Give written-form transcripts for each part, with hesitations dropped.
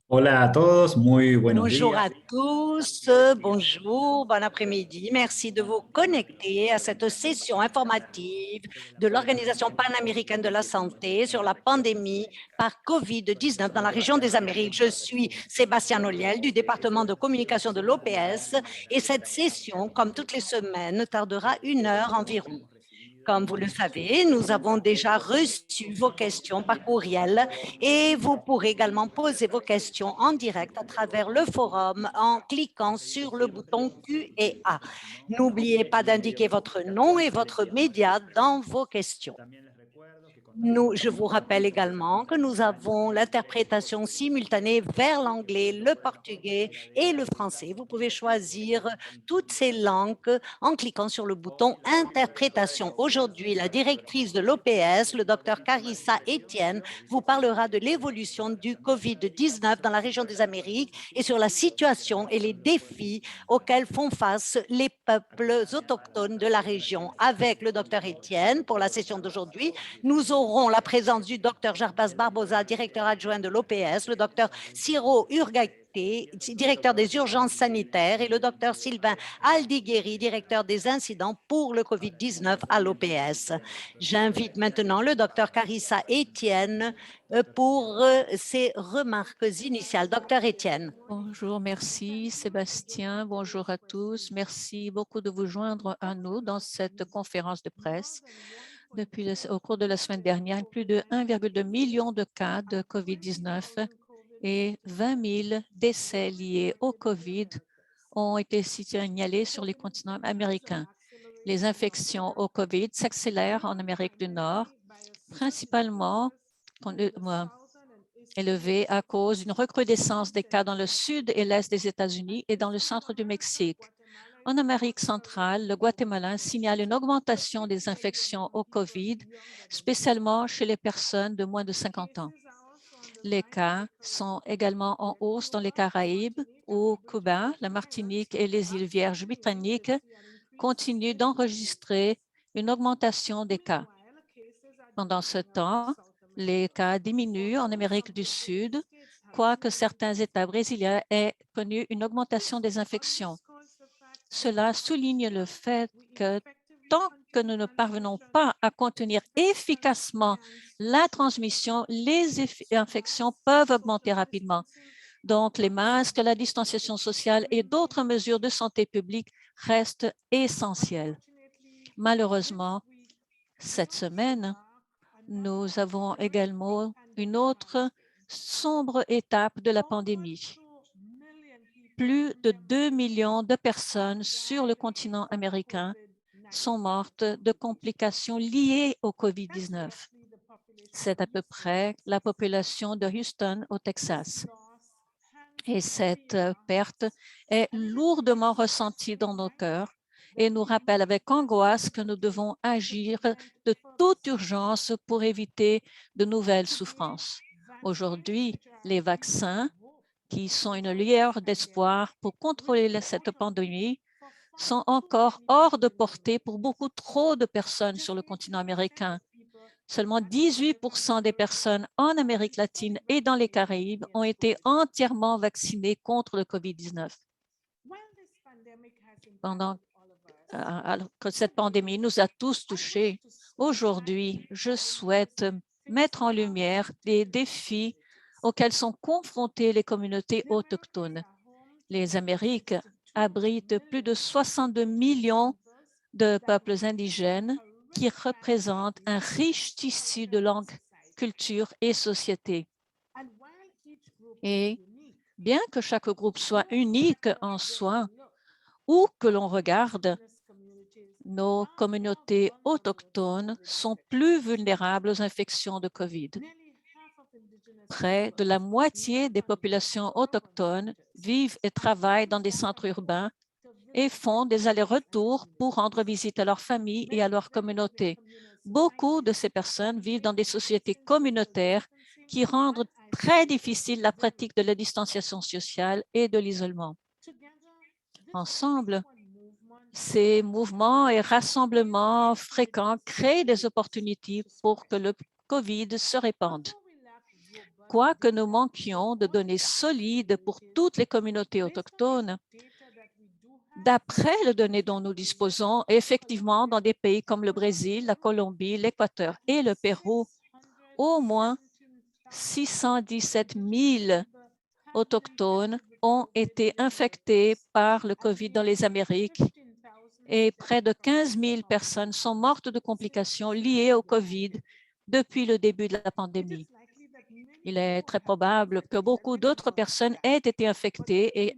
Hola a todos, muy buenos Bonjour días. à tous, bonjour, bon après-midi. Merci de vous connecter à cette session informative de l'Organisation panaméricaine de la santé sur la pandémie par COVID-19 dans la région des Amériques. Je suis Sébastien Olliel du département de communication de l'OPS et cette session, comme toutes les semaines, tardera 1 heure environ. Comme vous le savez, nous avons déjà reçu vos questions par courriel et vous pourrez également poser vos questions en direct à travers le forum en cliquant sur le bouton Q&A. N'oubliez pas d'indiquer votre nom et votre média dans vos questions. Je vous rappelle également que nous avons l'interprétation simultanée vers l'anglais, le portugais et le français. Vous pouvez choisir toutes ces langues en cliquant sur le bouton Interprétation. Aujourd'hui, la directrice de l'OPS, le docteur Carissa Etienne, vous parlera de l'évolution du COVID-19 dans la région des Amériques et sur la situation et les défis auxquels font face les peuples autochtones de la région. Avec le docteur Etienne, pour la session d'aujourd'hui, nous aurons la présence du docteur Jarbas Barbosa, directeur adjoint de l'OPS, le docteur Ciro Urgaité, directeur des urgences sanitaires, et le docteur Sylvain Aldigueri, directeur des incidents pour le COVID-19 à l'OPS. J'invite maintenant le docteur Carissa Etienne pour ses remarques initiales. Docteur Etienne. Bonjour, merci Sébastien. Bonjour à tous. Merci beaucoup de vous joindre à nous dans cette conférence de presse. Au cours de la semaine dernière, plus de 1,2 million de cas de COVID-19 et 20 000 décès liés au COVID ont été signalés sur les continents américains. Les infections au COVID s'accélèrent en Amérique du Nord, principalement élevé à cause d'une recrudescence des cas dans le sud et l'est des États-Unis et dans le centre du Mexique. En Amérique centrale, le Guatemala signale une augmentation des infections au COVID, spécialement chez les personnes de moins de 50 ans. Les cas sont également en hausse dans les Caraïbes, où Cuba, la Martinique et les îles Vierges britanniques continuent d'enregistrer une augmentation des cas. Pendant ce temps, les cas diminuent en Amérique du Sud, quoique certains États brésiliens aient connu une augmentation des infections. Cela souligne le fait que tant que nous ne parvenons pas à contenir efficacement la transmission, les infections peuvent augmenter rapidement. Donc, les masques, la distanciation sociale et d'autres mesures de santé publique restent essentielles. Malheureusement, cette semaine, nous avons également une autre sombre étape de la pandémie. Plus de 2 millions de personnes sur le continent américain sont mortes de complications liées au COVID-19. C'est à peu près la population de Houston au Texas. Et cette perte est lourdement ressentie dans nos cœurs et nous rappelle avec angoisse que nous devons agir de toute urgence pour éviter de nouvelles souffrances. Aujourd'hui, les vaccins, qui sont une lueur d'espoir pour contrôler cette pandémie, sont encore hors de portée pour beaucoup trop de personnes sur le continent américain. Seulement 18 des personnes en Amérique latine et dans les Caraïbes ont été entièrement vaccinées contre le COVID-19. Pendant alors que cette pandémie nous a tous touchés, aujourd'hui, je souhaite mettre en lumière les défis auxquels sont confrontées les communautés autochtones. Les Amériques abritent plus de 62 millions de peuples indigènes qui représentent un riche tissu de langues, cultures et sociétés. Et bien que chaque groupe soit unique en soi, où que l'on regarde, nos communautés autochtones sont plus vulnérables aux infections de COVID. Près de la moitié des populations autochtones vivent et travaillent dans des centres urbains et font des allers-retours pour rendre visite à leur famille et à leur communauté. Beaucoup de ces personnes vivent dans des sociétés communautaires qui rendent très difficile la pratique de la distanciation sociale et de l'isolement. Ensemble, ces mouvements et rassemblements fréquents créent des opportunités pour que le COVID se répande. Quoique nous manquions de données solides pour toutes les communautés autochtones, d'après les données dont nous disposons, effectivement, dans des pays comme le Brésil, la Colombie, l'Équateur et le Pérou, au moins 617 000 autochtones ont été infectés par le COVID dans les Amériques et près de 15 000 personnes sont mortes de complications liées au COVID depuis le début de la pandémie. Il est très probable que beaucoup d'autres personnes aient été infectées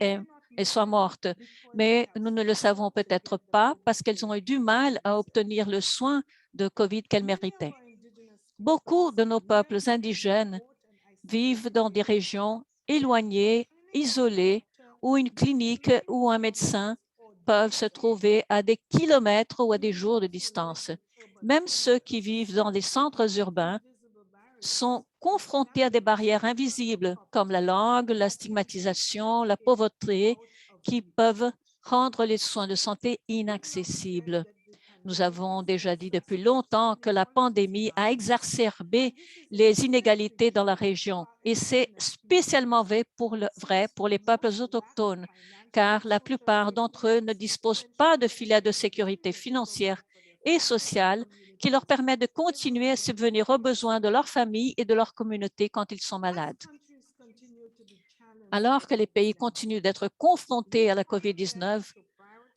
et soient mortes, mais nous ne le savons peut-être pas parce qu'elles ont eu du mal à obtenir le soin de COVID qu'elles méritaient. Beaucoup de nos peuples indigènes vivent dans des régions éloignées, isolées, où une clinique ou un médecin peuvent se trouver à des kilomètres ou à des jours de distance. Même ceux qui vivent dans les centres urbains sont confrontés à des barrières invisibles comme la langue, la stigmatisation, la pauvreté, qui peuvent rendre les soins de santé inaccessibles. Nous avons déjà dit depuis longtemps que la pandémie a exacerbé les inégalités dans la région et c'est spécialement vrai pour les peuples autochtones, car la plupart d'entre eux ne disposent pas de filet de sécurité financière et sociale qui leur permet de continuer à subvenir aux besoins de leur famille et de leur communauté quand ils sont malades. Alors que les pays continuent d'être confrontés à la COVID-19,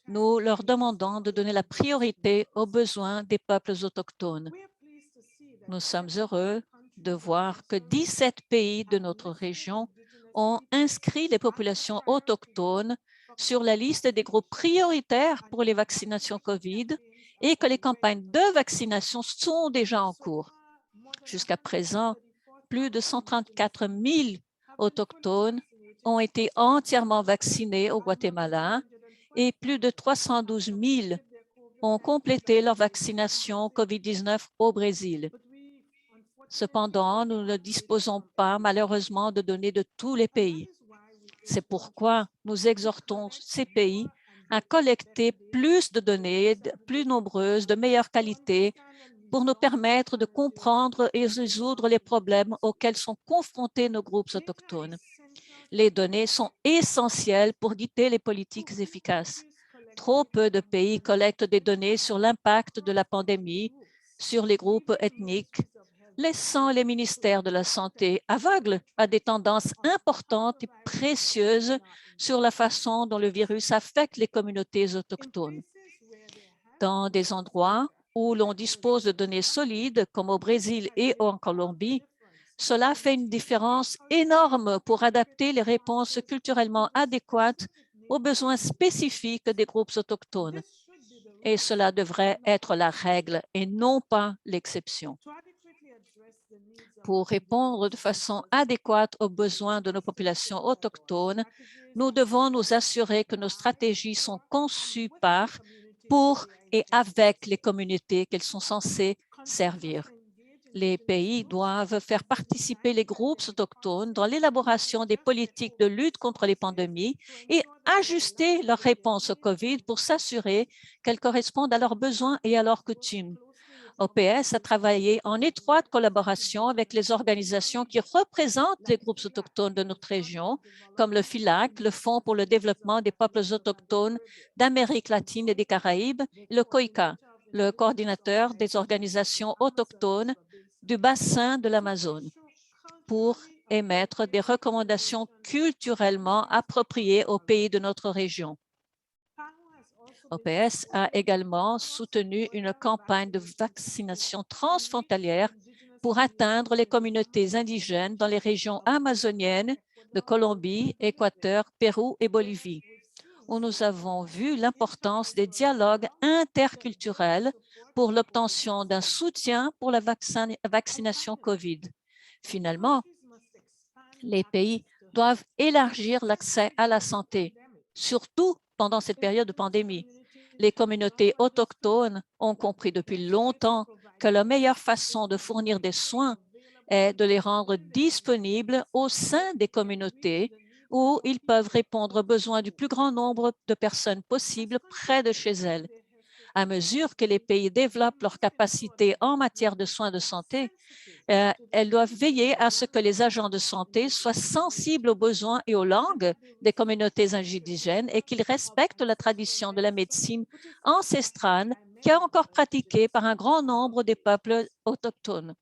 nous leur demandons de donner la priorité aux besoins des peuples autochtones. Nous sommes heureux de voir que 17 pays de notre région ont inscrit les populations autochtones sur la liste des groupes prioritaires pour les vaccinations COVID et que les campagnes de vaccination sont déjà en cours. Jusqu'à présent, plus de 134 000 autochtones ont été entièrement vaccinés au Guatemala et plus de 312 000 ont complété leur vaccination COVID-19 au Brésil. Cependant, nous ne disposons pas malheureusement de données de tous les pays. C'est pourquoi nous exhortons ces pays à collecter plus de données, plus nombreuses, de meilleure qualité, pour nous permettre de comprendre et résoudre les problèmes auxquels sont confrontés nos groupes autochtones. Les données sont essentielles pour guider les politiques efficaces. Trop peu de pays collectent des données sur l'impact de la pandémie sur les groupes ethniques, laissant les ministères de la Santé aveugles à des tendances importantes et précieuses sur la façon dont le virus affecte les communautés autochtones. Dans des endroits où l'on dispose de données solides, comme au Brésil et en Colombie, cela fait une différence énorme pour adapter les réponses culturellement adéquates aux besoins spécifiques des groupes autochtones. Et cela devrait être la règle et non pas l'exception. Pour répondre de façon adéquate aux besoins de nos populations autochtones, nous devons nous assurer que nos stratégies sont conçues par, pour et avec les communautés qu'elles sont censées servir. Les pays doivent faire participer les groupes autochtones dans l'élaboration des politiques de lutte contre les pandémies et ajuster leurs réponses au COVID pour s'assurer qu'elles correspondent à leurs besoins et à leurs coutumes. OPS a travaillé en étroite collaboration avec les organisations qui représentent les groupes autochtones de notre région, comme le FILAC, le Fonds pour le développement des peuples autochtones d'Amérique latine et des Caraïbes, et le COICA, le coordinateur des organisations autochtones du bassin de l'Amazone, pour émettre des recommandations culturellement appropriées aux pays de notre région. OPS a également soutenu une campagne de vaccination transfrontalière pour atteindre les communautés indigènes dans les régions amazoniennes de Colombie, Équateur, Pérou et Bolivie, où nous avons vu l'importance des dialogues interculturels pour l'obtention d'un soutien pour la vaccination COVID. Finalement, les pays doivent élargir l'accès à la santé, surtout pendant cette période de pandémie. Les communautés autochtones ont compris depuis longtemps que la meilleure façon de fournir des soins est de les rendre disponibles au sein des communautés où ils peuvent répondre aux besoins du plus grand nombre de personnes possible près de chez elles. À mesure que les pays développent leurs capacités en matière de soins de santé, elles doivent veiller à ce que les agents de santé soient sensibles aux besoins et aux langues des communautés indigènes et qu'ils respectent la tradition de la médecine ancestrale qui est encore pratiquée par un grand nombre des peuples autochtones.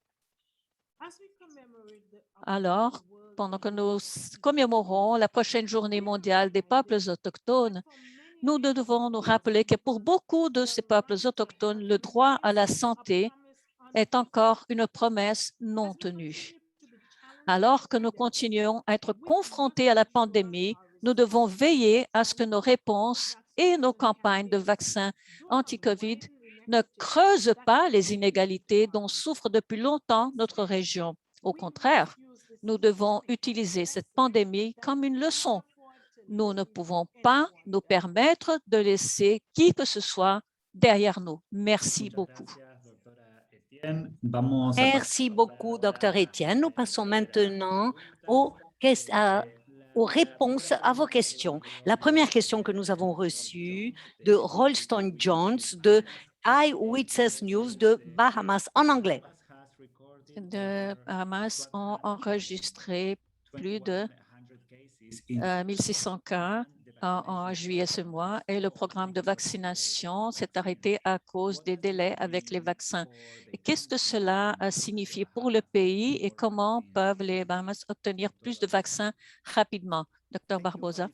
Alors, pendant que nous commémorons la prochaine journée mondiale des peuples autochtones, nous devons nous rappeler que pour beaucoup de ces peuples autochtones, le droit à la santé est encore une promesse non tenue. Alors que nous continuons à être confrontés à la pandémie, nous devons veiller à ce que nos réponses et nos campagnes de vaccins anti-COVID ne creusent pas les inégalités dont souffre depuis longtemps notre région. Au contraire, nous devons utiliser cette pandémie comme une leçon. Nous ne pouvons pas nous permettre de laisser qui que ce soit derrière nous. Merci beaucoup. Merci beaucoup, Dr. Etienne. Nous passons maintenant aux réponses à vos questions. La première question que nous avons reçue de Rolston Jones de Eyewitness News de Bahamas en anglais. De Bahamas ont enregistré plus de 1600 cas en juillet ce mois et le programme de vaccination s'est arrêté à cause des délais avec les vaccins. Qu'est-ce que cela signifie pour le pays et comment peuvent les Bahamas obtenir plus de vaccins rapidement? Dr. Barbosa.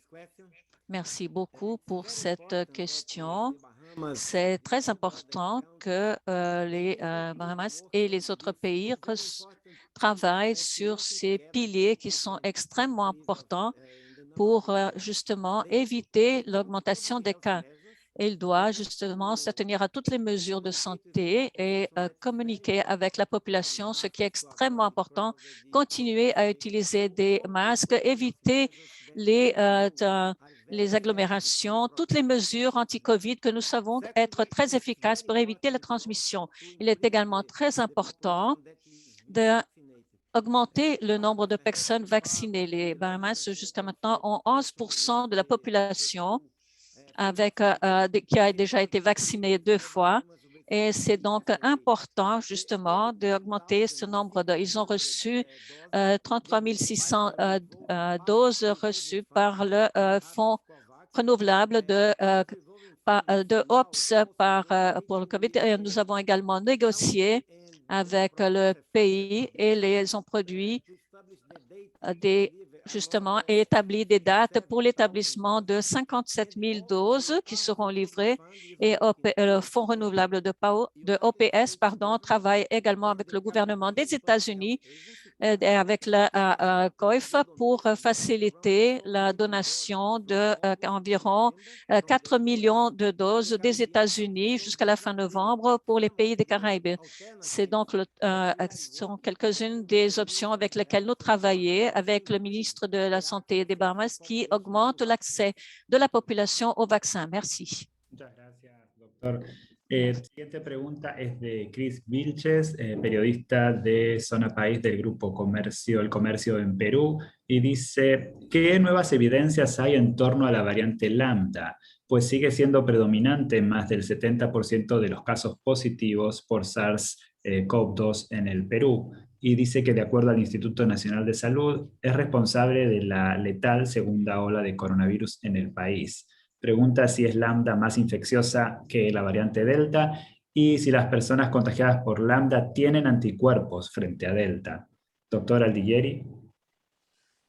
Merci beaucoup pour cette question. C'est très important que les Bahamas et les autres pays travaillent sur ces piliers qui sont extrêmement importants pour justement éviter l'augmentation des cas. Il doit justement se tenir à toutes les mesures de santé et communiquer avec la population, ce qui est extrêmement important. Continuer à utiliser des masques, éviter les agglomérations, toutes les mesures anti-COVID que nous savons être très efficaces pour éviter la transmission. Il est également très important d'augmenter le nombre de personnes vaccinées. Les Bahamas, jusqu'à maintenant, ont 11% de la population qui a déjà été vaccinée 2 fois. Et c'est donc important, justement, d'augmenter ce nombre Ils ont reçu 33 600 doses reçues par le Fonds renouvelable de OPS pour le COVID. Et nous avons également négocié avec le pays et les ont produit justement et établi des dates pour l'établissement de 57 000 doses qui seront livrées et le Fonds renouvelable de OPS travaille également avec le gouvernement des États-Unis et avec la COIF pour faciliter la donation d'environ 4 millions de doses des États-Unis jusqu'à la fin novembre pour les pays des Caraïbes. C'est donc sont quelques-unes des options avec lesquelles nous travaillons avec le ministre de la Santé des Bahamas qui augmente l'accès de la population au vaccin. Merci. Siguiente pregunta es de Chris Vilches, periodista de Zona País del grupo El Comercio en Perú, y dice, ¿qué nuevas evidencias hay en torno a la variante Lambda? Pues sigue siendo predominante en más del 70% de los casos positivos por SARS-CoV-2 en el Perú. Y dice que de acuerdo al Instituto Nacional de Salud, es responsable de la letal segunda ola de coronavirus en el país. Pregunta si es Lambda más infecciosa que la variante Delta y si las personas contagiadas por Lambda tienen anticuerpos frente a Delta. Doctor Aldilleri.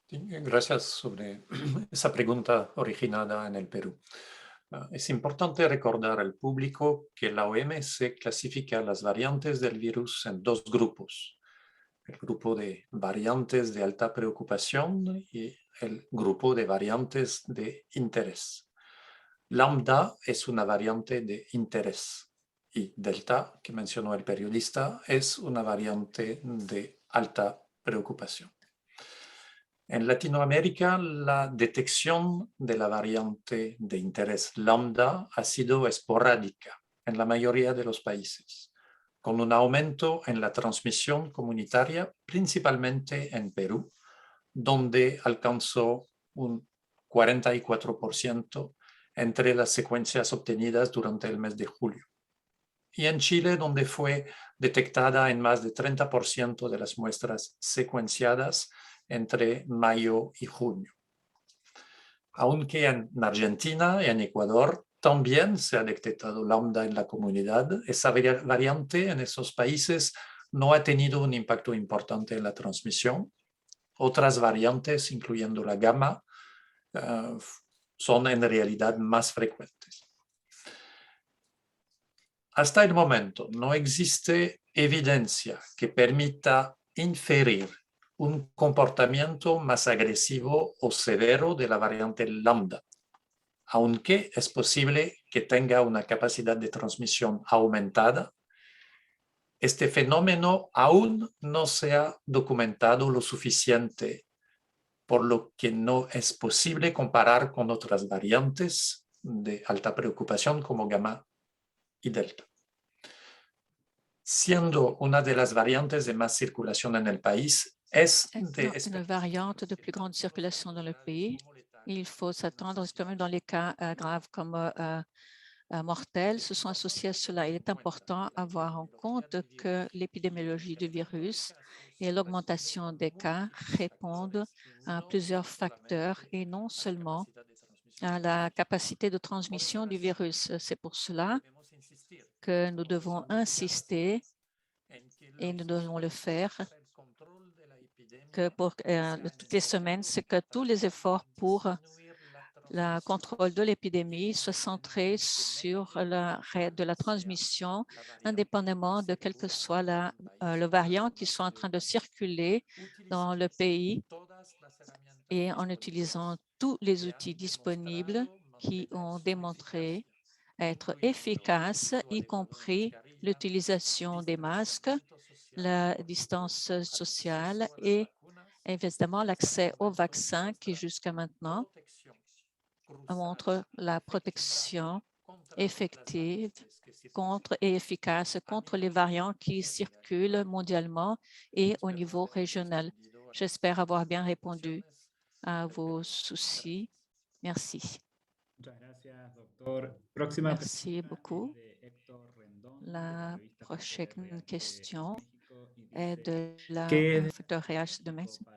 Gracias sobre esa pregunta originada en el Perú. Es importante recordar al público que la OMS clasifica las variantes del virus en 2 grupos. El grupo de variantes de alta preocupación y el grupo de variantes de interés. Lambda es una variante de interés y Delta, que mencionó el periodista, es una variante de alta preocupación. En Latinoamérica, la detección de la variante de interés Lambda ha sido esporádica en la mayoría de los países, con un aumento en la transmisión comunitaria, principalmente en Perú, donde alcanzó un 44% entre las secuencias obtenidas durante el mes de julio. y en Chile, donde fue detectada en más de 30% de las muestras secuenciadas entre mayo y junio. Aunque en Argentina y en Ecuador también se ha detectado lambda en la comunidad, esa variante en esos países no ha tenido un impacto importante en la transmisión. Otras variantes, incluyendo la gamma, son en realidad más frecuentes. Hasta el momento no existe evidencia que permita inferir un comportamiento más agresivo o severo de la variante lambda, aunque es posible que tenga una capacidad de transmisión aumentada. Este fenómeno aún no se ha documentado lo suficiente, por lo que no es posible comparar con otras variantes de alta preocupación como gamma y delta. Siendo una de las variantes de más circulación en el país, es de une variante de plus grande circulation dans le pays. Il faut s'attendre, même dans les cas graves comme mortels, se sont associés à cela. Il est important à avoir en compte que l'épidémiologie du virus et l'augmentation des cas répondent à plusieurs facteurs et non seulement à la capacité de transmission du virus. C'est pour cela que nous devons insister et nous devons le faire que pour toutes les semaines, c'est que tous les efforts pour le contrôle de l'épidémie soient centrés sur l'arrêt de la transmission, indépendamment de quel que soit le variant qui soit en train de circuler dans le pays, et en utilisant tous les outils disponibles qui ont démontré être efficaces, y compris l'utilisation des masques, la distance sociale et évidemment l'accès au vaccin qui jusqu'à maintenant montre la protection effective contre et efficace contre les variants qui circulent mondialement et au niveau régional. J'espère avoir bien répondu à vos soucis. Merci. Merci beaucoup. La prochaine question est de la FDRH de Mexique.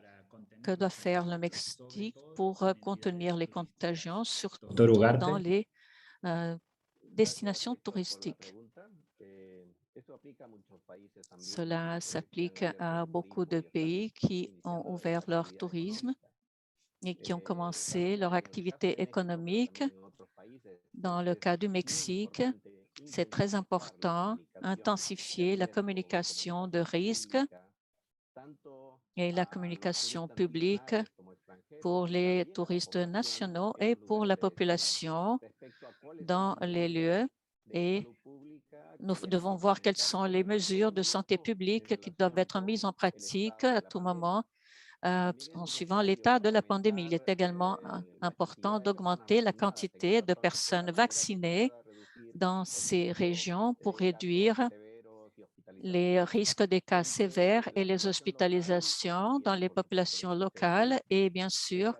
Que doit faire le Mexique pour contenir les contagions, surtout dans les destinations touristiques? Cela s'applique à beaucoup de pays qui ont ouvert leur tourisme et qui ont commencé leur activité économique. Dans le cas du Mexique, c'est très important d'intensifier la communication de risque et la communication publique pour les touristes nationaux et pour la population dans les lieux. Et nous devons voir quelles sont les mesures de santé publique qui doivent être mises en pratique à tout moment en suivant l'état de la pandémie. Il est également important d'augmenter la quantité de personnes vaccinées dans ces régions pour réduire les risques des cas sévères et les hospitalisations dans les populations locales. Et bien sûr,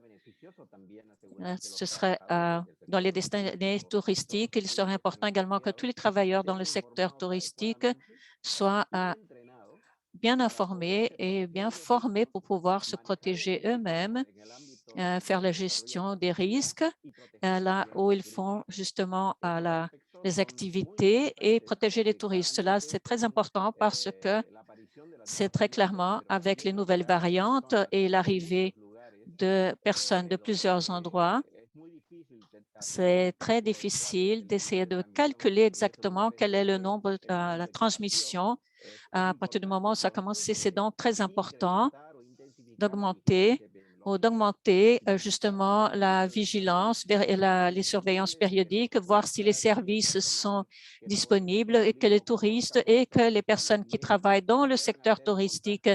ce serait dans les destinations touristiques, il serait important également que tous les travailleurs dans le secteur touristique soient bien informés et bien formés pour pouvoir se protéger eux-mêmes, faire la gestion des risques là où ils font justement les activités et protéger les touristes. Cela, c'est très important parce que c'est très clairement avec les nouvelles variantes et l'arrivée de personnes de plusieurs endroits, c'est très difficile d'essayer de calculer exactement quel est le nombre, la transmission. À partir du moment où ça a commencé, c'est donc très important d'augmenter justement la vigilance et les surveillances périodiques, voir si les services sont disponibles et que les touristes et que les personnes qui travaillent dans le secteur touristique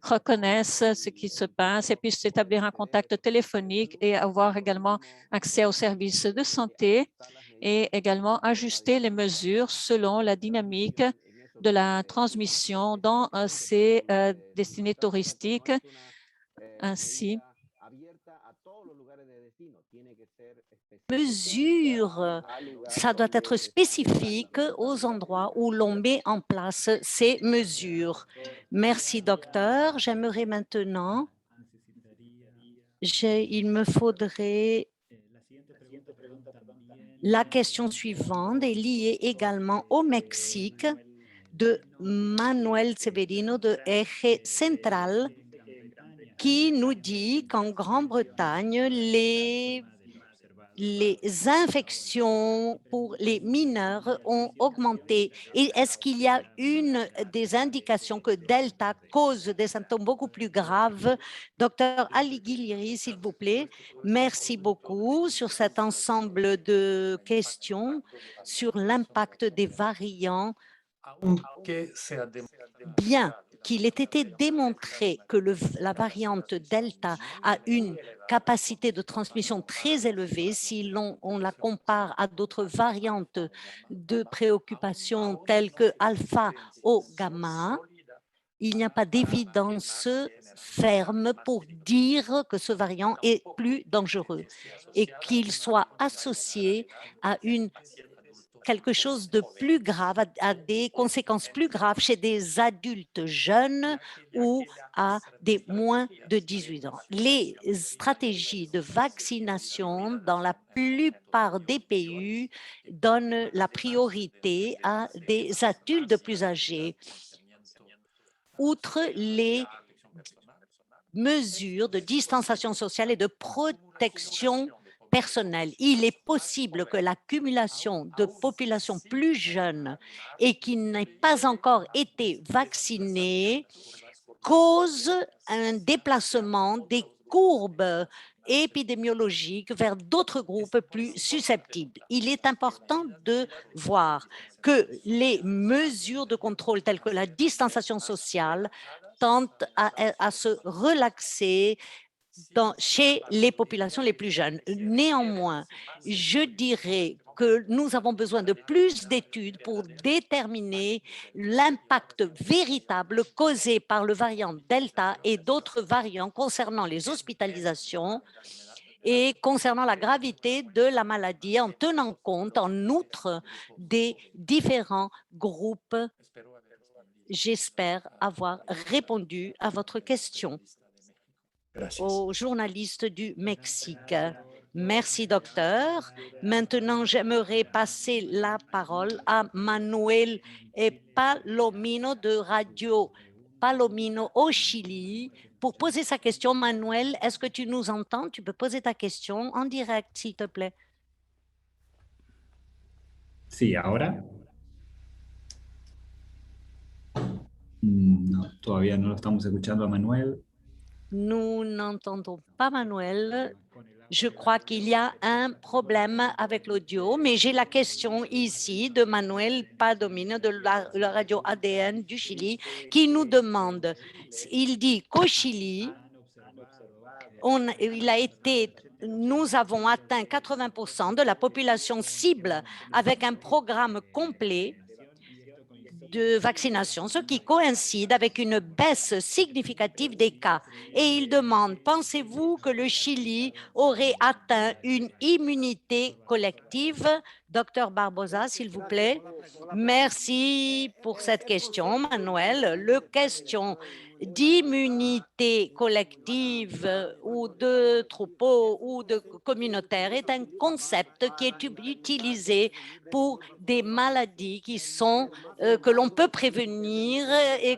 reconnaissent ce qui se passe et puissent établir un contact téléphonique et avoir également accès aux services de santé et également ajuster les mesures selon la dynamique de la transmission dans ces destinées touristiques. Ainsi, mesures, ça doit être spécifique aux endroits où l'on met en place ces mesures. Merci, docteur. J'aimerais maintenant, il me faudrait la question suivante est liée également au Mexique de Manuel Severino de Eje Central qui nous dit qu'en Grande-Bretagne, les infections pour les mineurs ont augmenté. Et est-ce qu'il y a une des indications que Delta cause des symptômes beaucoup plus graves? Docteur Alighieri, s'il vous plaît. Merci beaucoup sur cet ensemble de questions sur l'impact des variants. Bien qu'il ait été démontré que la variante Delta a une capacité de transmission très élevée si on la compare à d'autres variantes de préoccupation telles que alpha ou gamma, il n'y a pas d'évidence ferme pour dire que ce variant est plus dangereux et qu'il soit associé à quelque chose de plus grave, à des conséquences plus graves chez des adultes jeunes ou à des moins de 18 ans. Les stratégies de vaccination dans la plupart des pays donnent la priorité à des adultes plus âgés. Outre les mesures de distanciation sociale et de protection personnel. Il est possible que l'accumulation de populations plus jeunes et qui n'aient pas encore été vaccinées cause un déplacement des courbes épidémiologiques vers d'autres groupes plus susceptibles. Il est important de voir que les mesures de contrôle telles que la distanciation sociale tentent à se relaxer chez les populations les plus jeunes. Néanmoins, je dirais que nous avons besoin de plus d'études pour déterminer l'impact véritable causé par le variant Delta et d'autres variants concernant les hospitalisations et concernant la gravité de la maladie en tenant compte en outre des différents groupes. J'espère avoir répondu à votre question. Aux journalistes du Mexique. Merci, docteur. Maintenant, j'aimerais passer la parole à Manuel Palomino de Radio Palomino au Chili pour poser sa question. Manuel, est-ce que tu nous entends? Tu peux poser ta question en direct, s'il te plaît. Sí, ahora. No, todavía no lo estamos escuchando a Manuel. Nous n'entendons pas Manuel. Je crois qu'il y a un problème avec l'audio, mais j'ai la question ici de Manuel Palomino de la radio ADN du Chili qui nous demande, il dit qu'au Chili, nous avons atteint 80% de la population cible avec un programme complet de vaccination, ce qui coïncide avec une baisse significative des cas. Et il demande, pensez-vous que le Chili aurait atteint une immunité collective? Docteur Barbosa, s'il vous plaît. Merci pour cette question, Manuel. La question d'immunité collective ou de troupeau ou de communautaire est un concept qui est utilisé pour des maladies qui sont que l'on peut prévenir et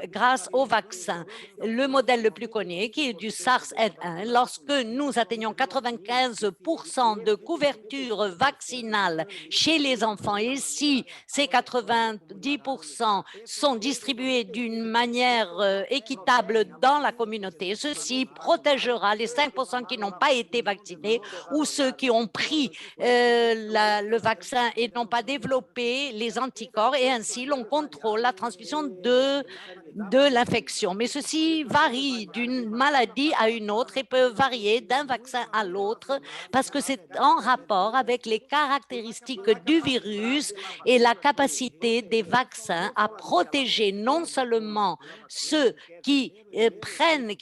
grâce au vaccin. Le modèle le plus connu qui est du SARS-N1, lorsque nous atteignons 95% de couverture vaccinale chez les enfants et si ces 90% sont distribués d'une manière équitable dans la communauté, ceci protégera les 5% qui n'ont pas été vaccinés ou ceux qui ont pris le vaccin et n'ont pas développé les anticorps et ainsi l'on contrôle la transmission de l'infection. Mais ceci varie d'une maladie à une autre et peut varier d'un vaccin à l'autre parce que c'est en rapport avec les caractéristiques du virus et la capacité des vaccins à protéger non seulement ceux qui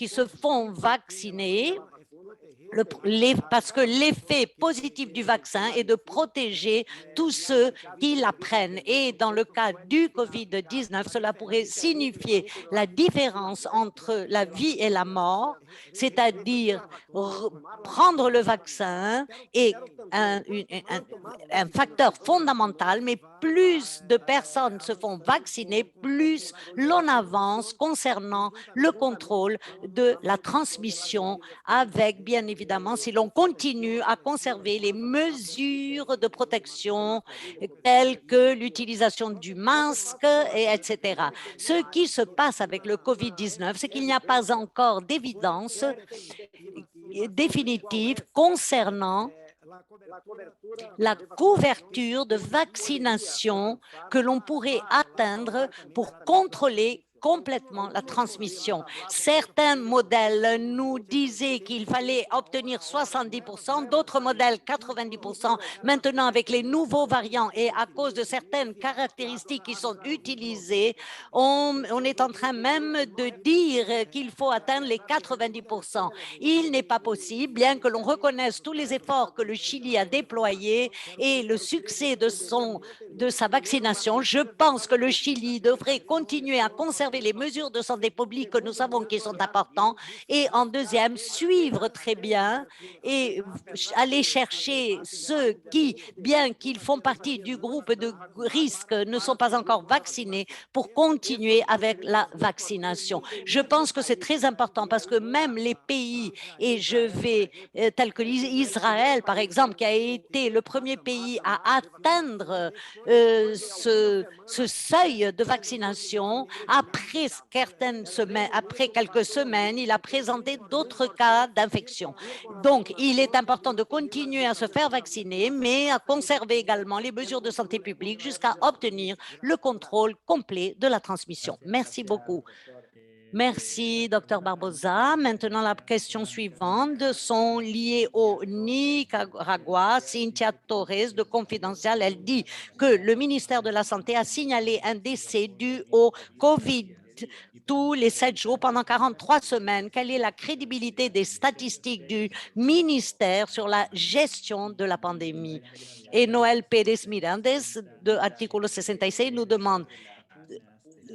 se font vacciner, parce que l'effet positif du vaccin est de protéger tous ceux qui la prennent. Et dans le cas du COVID-19, cela pourrait signifier la différence entre la vie et la mort, c'est-à-dire prendre le vaccin est un facteur fondamental, mais plus de personnes se font vacciner, plus l'on avance concernant le contrôle de la transmission avec, bien évidemment, si l'on continue à conserver les mesures de protection telles que l'utilisation du masque, etc. Ce qui se passe avec le COVID-19, c'est qu'il n'y a pas encore d'évidence définitive concernant la couverture de vaccination que l'on pourrait atteindre pour contrôler complètement la transmission. Certains modèles nous disaient qu'il fallait obtenir 70%, d'autres modèles 90%. Maintenant, avec les nouveaux variants et à cause de certaines caractéristiques qui sont utilisées, on est en train même de dire qu'il faut atteindre les 90%. Il n'est pas possible, bien que l'on reconnaisse tous les efforts que le Chili a déployés et le succès de sa vaccination, je pense que le Chili devrait continuer à conserver les mesures de santé publique que nous savons qui sont importantes et en deuxième, suivre très bien et aller chercher ceux qui, bien qu'ils font partie du groupe de risque, ne sont pas encore vaccinés pour continuer avec la vaccination. Je pense que c'est très important parce que même les pays, et je vais, tels que Israël par exemple, qui a été le premier pays à atteindre ce seuil de vaccination, après quelques semaines, il a présenté d'autres cas d'infection. Donc, il est important de continuer à se faire vacciner, mais à conserver également les mesures de santé publique jusqu'à obtenir le contrôle complet de la transmission. Merci beaucoup. Merci, Dr Barbosa. Maintenant, la question suivante sont liées au Nicaragua. Cynthia Torres de Confidential, elle dit que le ministère de la Santé a signalé un décès dû au COVID tous les 7 jours pendant 43 semaines. Quelle est la crédibilité des statistiques du ministère sur la gestion de la pandémie? Et Noël Pérez Mirandes de Article 66 nous demande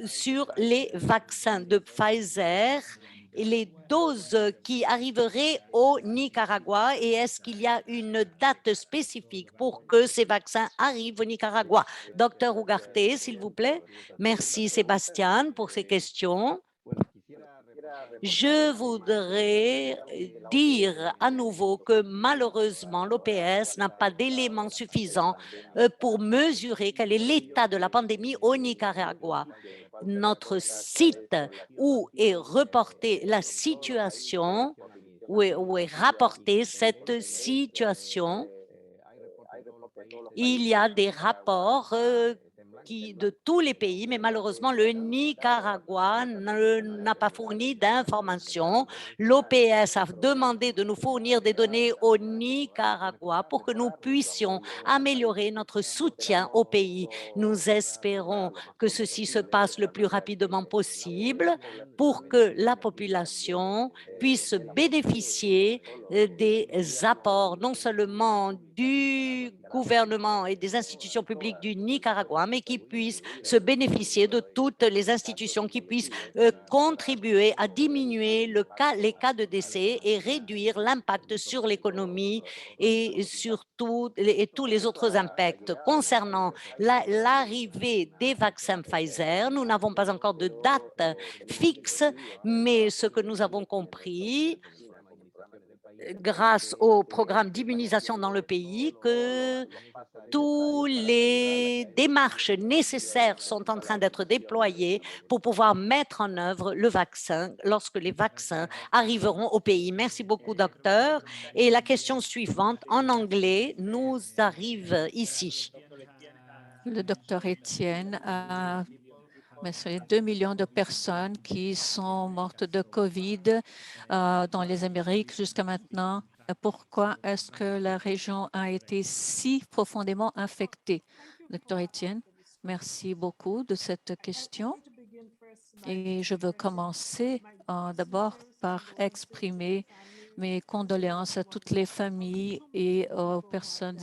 sur les vaccins de Pfizer et les doses qui arriveraient au Nicaragua et est-ce qu'il y a une date spécifique pour que ces vaccins arrivent au Nicaragua? Docteur Ugarte, s'il vous plaît. Merci Sébastien pour ces questions. Je voudrais dire à nouveau que malheureusement, l'OPS n'a pas d'éléments suffisants pour mesurer quel est l'état de la pandémie au Nicaragua. Notre site où est reportée la situation, où est rapportée cette situation, il y a des rapports de tous les pays, mais malheureusement, le Nicaragua n'a pas fourni d'informations. L'OPS a demandé de nous fournir des données au Nicaragua pour que nous puissions améliorer notre soutien au pays. Nous espérons que ceci se passe le plus rapidement possible pour que la population puisse bénéficier des apports non seulement du gouvernement et des institutions publiques du Nicaragua, mais qui puissent se bénéficier de toutes les institutions qui puissent contribuer à diminuer les cas de décès et réduire l'impact sur l'économie et sur tous les autres impacts. Concernant l'arrivée des vaccins Pfizer, nous n'avons pas encore de date fixe, mais ce que nous avons compris, grâce au programme d'immunisation dans le pays, que toutes les démarches nécessaires sont en train d'être déployées pour pouvoir mettre en œuvre le vaccin lorsque les vaccins arriveront au pays. Merci beaucoup, docteur. Et la question suivante, en anglais, nous arrive ici. Le docteur Etienne a mentionné 2 millions de personnes qui sont mortes de COVID dans les Amériques jusqu'à maintenant. Pourquoi est-ce que la région a été si profondément infectée? Docteur Etienne, merci beaucoup de cette question. Et je veux commencer d'abord par exprimer mes condoléances à toutes les familles et aux personnes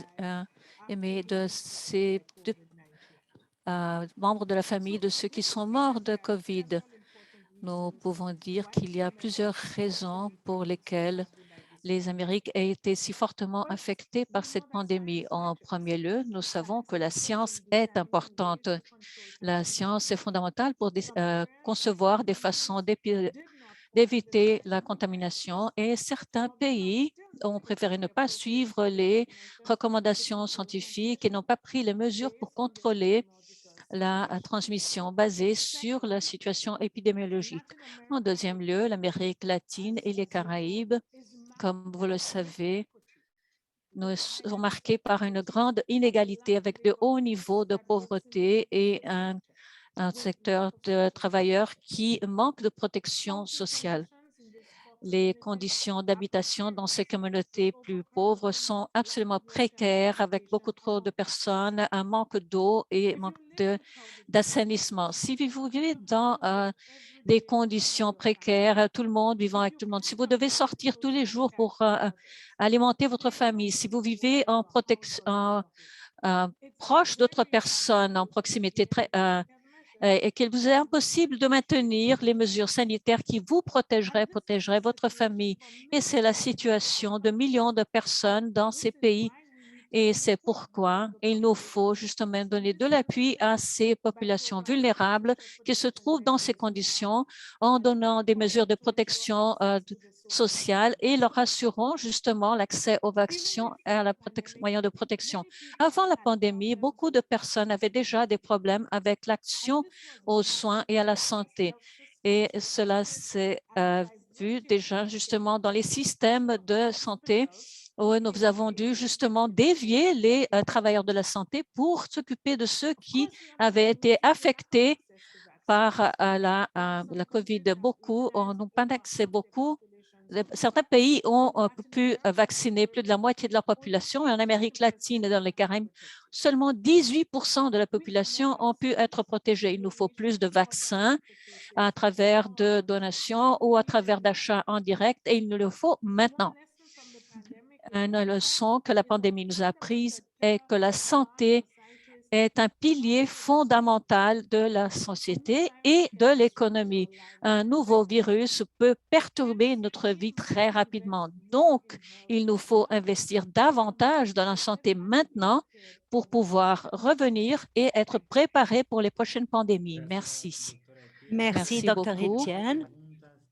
aimées de ces membres de la famille de ceux qui sont morts de COVID. Nous pouvons dire qu'il y a plusieurs raisons pour lesquelles les Amériques aient été si fortement affectées par cette pandémie. En premier lieu, nous savons que la science est importante. La science est fondamentale pour concevoir des façons d'éviter la contamination et certains pays ont préféré ne pas suivre les recommandations scientifiques et n'ont pas pris les mesures pour contrôler la transmission basée sur la situation épidémiologique. En deuxième lieu, l'Amérique latine et les Caraïbes, comme vous le savez, nous sommes marqués par une grande inégalité avec de hauts niveaux de pauvreté et un secteur de travailleurs qui manque de protection sociale. Les conditions d'habitation dans ces communautés plus pauvres sont absolument précaires avec beaucoup trop de personnes, un manque d'eau et manque d'assainissement. Si vous vivez dans des conditions précaires, tout le monde vivant avec tout le monde, si vous devez sortir tous les jours pour alimenter votre famille, si vous vivez en protection proche d'autres personnes, en proximité et qu'il vous est impossible de maintenir les mesures sanitaires qui vous protégeraient votre famille. Et c'est la situation de millions de personnes dans ces pays. Et c'est pourquoi il nous faut justement donner de l'appui à ces populations vulnérables qui se trouvent dans ces conditions en donnant des mesures de protection sociale et leur assurant justement l'accès aux vaccins et à la moyens de protection. Avant la pandémie, beaucoup de personnes avaient déjà des problèmes avec l'accès aux soins et à la santé. Et cela s'est vu déjà justement dans les systèmes de santé où nous avons dû justement dévier les travailleurs de la santé pour s'occuper de ceux qui avaient été affectés par la COVID. Beaucoup n'ont pas accès. Certains pays ont pu vacciner plus de la moitié de leur population et en Amérique latine et dans les Caraïbes, seulement 18% de la population ont pu être protégée. Il nous faut plus de vaccins à travers de donations ou à travers d'achats en direct et il nous le faut maintenant. Une leçon que la pandémie nous a apprise est que la santé est un pilier fondamental de la société et de l'économie. Un nouveau virus peut perturber notre vie très rapidement. Donc, il nous faut investir davantage dans la santé maintenant pour pouvoir revenir et être préparés pour les prochaines pandémies. Merci. Merci, Dr. beaucoup. Etienne.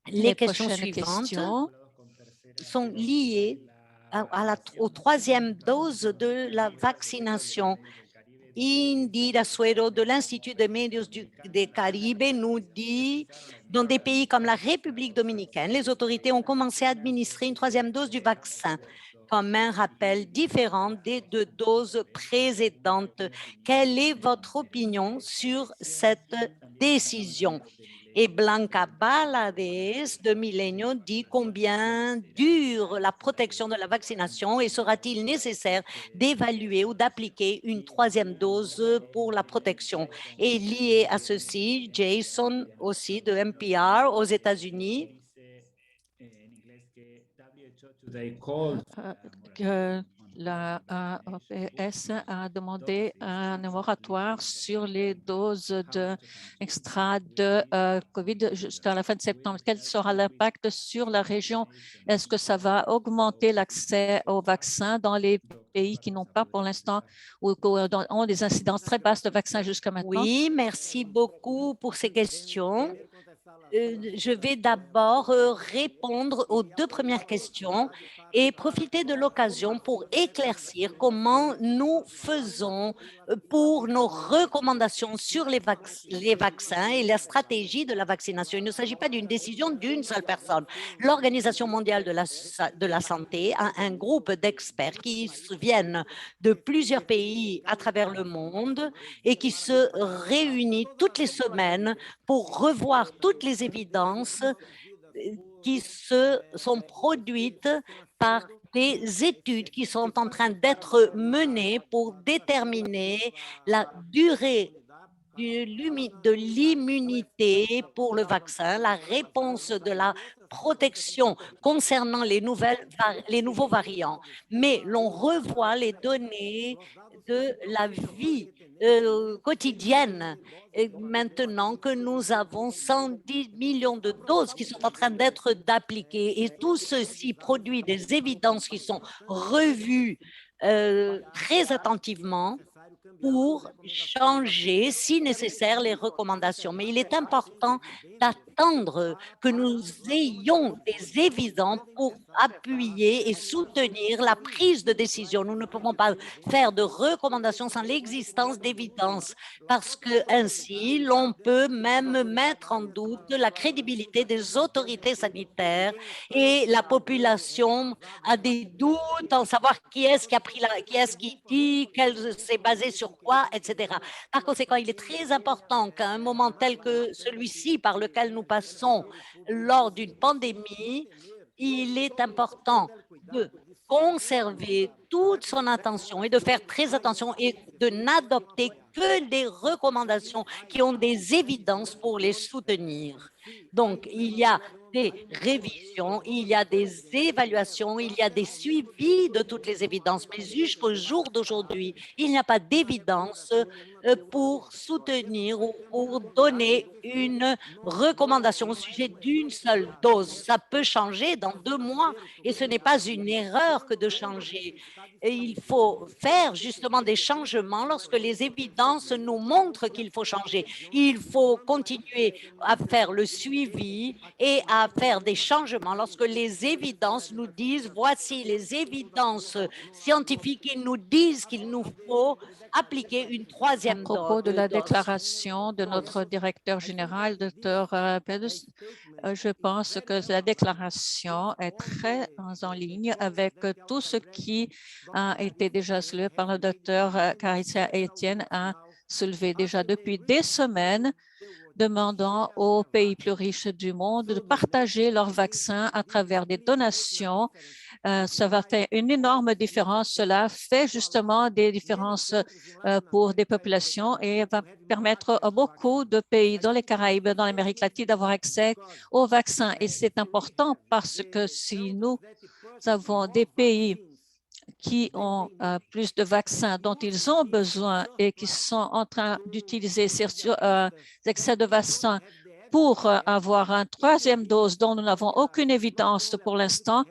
Les questions prochaines suivantes questions. sont liées aux troisième dose de la vaccination. Indy Asuero de l'Institut de Médios des Caraïbes nous dit, dans des pays comme la République dominicaine, les autorités ont commencé à administrer une troisième dose du vaccin comme un rappel différent des deux doses précédentes. Quelle est votre opinion sur cette décision? Et Blanca Balades de Milenio dit combien dure la protection de la vaccination et sera-t-il nécessaire d'évaluer ou d'appliquer une troisième dose pour la protection? Et lié à ceci, Jason aussi de NPR aux États-Unis. La OPS a demandé un moratoire sur les doses extra de COVID jusqu'à la fin de septembre. Quel sera l'impact sur la région? Est-ce que ça va augmenter l'accès aux vaccins dans les pays qui n'ont pas pour l'instant ou ont des incidences très basses de vaccins jusqu'à maintenant? Oui, merci beaucoup pour ces questions. Je vais d'abord répondre aux deux premières questions et profiter de l'occasion pour éclaircir comment nous faisons pour nos recommandations sur les vaccins et la stratégie de la vaccination. Il ne s'agit pas d'une décision d'une seule personne. L'Organisation mondiale de la santé a un groupe d'experts qui viennent de plusieurs pays à travers le monde et qui se réunit toutes les semaines pour revoir toutes les évidences qui sont produites par des études qui sont en train d'être menées pour déterminer la durée de l'immunité pour le vaccin, la réponse de la protection concernant les nouveaux variants. Mais l'on revoit les données de la vie quotidienne. Et maintenant que nous avons 110 millions de doses qui sont en train d'être appliquées et tout ceci produit des évidences qui sont revues très attentivement pour changer, si nécessaire, les recommandations. Mais il est important d'attendre que nous ayons des évidences pour appuyer et soutenir la prise de décision. Nous ne pouvons pas faire de recommandations sans l'existence d'évidences, parce que ainsi, l'on peut même mettre en doute la crédibilité des autorités sanitaires et la population a des doutes en savoir qui est-ce qui a pris qui est-ce qui dit, qu'elle s'est basée sur quoi, etc. Par conséquent, il est très important qu'à un moment tel que celui-ci par lequel nous passons lors d'une pandémie, il est important de conserver toute son attention et de faire très attention et de n'adopter que des recommandations qui ont des évidences pour les soutenir. Donc, il y a des révisions, il y a des évaluations, il y a des suivis de toutes les évidences, mais jusqu'au jour d'aujourd'hui, il n'y a pas d'évidence pour soutenir ou pour donner une recommandation au sujet d'une seule dose. Ça peut changer dans 2 mois et ce n'est pas une erreur que de changer. Et il faut faire justement des changements lorsque les évidences nous montrent qu'il faut changer. Il faut continuer à faire le suivi et à faire des changements lorsque les évidences nous disent, voici les évidences scientifiques qui nous disent qu'il nous faut appliquer une troisième dose. À propos de la déclaration de notre directeur général, Dr. Pedus, je pense que la déclaration est très en ligne avec tout ce qui a été déjà soulevé par le Dr. Carissa Etienne, a soulevé déjà depuis des semaines, demandant aux pays plus riches du monde de partager leurs vaccins à travers des donations. Ça va faire une énorme différence. Cela fait justement des différences pour des populations et va permettre à beaucoup de pays dans les Caraïbes, dans l'Amérique latine, d'avoir accès aux vaccins. Et c'est important parce que si nous avons des pays qui ont plus de vaccins dont ils ont besoin et qui sont en train d'utiliser ces excès de vaccins pour avoir une troisième dose dont nous n'avons aucune évidence pour l'instant,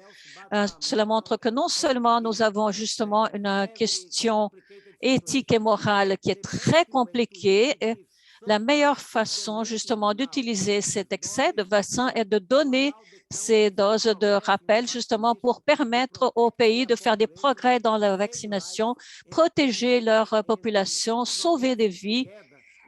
cela montre que non seulement nous avons justement une question éthique et morale qui est très compliquée, et la meilleure façon justement d'utiliser cet excès de vaccins est de donner ces doses de rappel justement pour permettre aux pays de faire des progrès dans la vaccination, protéger leur population, sauver des vies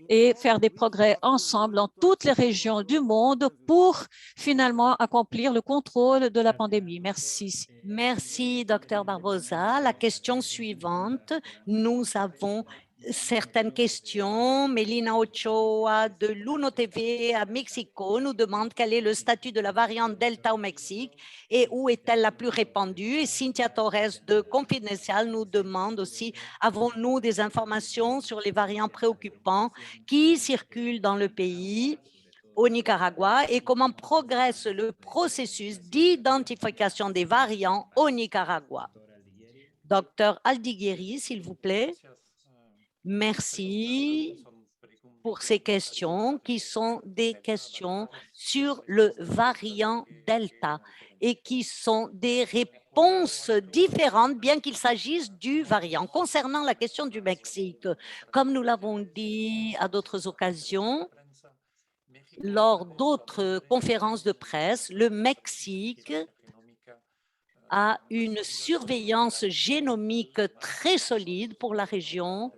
et faire des progrès ensemble dans toutes les régions du monde pour finalement accomplir le contrôle de la pandémie. Merci. Merci, Dr. Barbosa. La question suivante, nous avons certaines questions. Melina Ochoa de l'Uno TV à Mexico nous demande quel est le statut de la variante Delta au Mexique et où est-elle la plus répandue. Et Cynthia Torres de Confidential nous demande aussi, avons-nous des informations sur les variants préoccupants qui circulent dans le pays au Nicaragua et comment progresse le processus d'identification des variants au Nicaragua. Docteur Aldigueri, s'il vous plaît. Merci pour ces questions qui sont des questions sur le variant Delta et qui sont des réponses différentes, bien qu'il s'agisse du variant. Concernant la question du Mexique, comme nous l'avons dit à d'autres occasions, lors d'autres conférences de presse, le Mexique a une surveillance génomique très solide pour la région,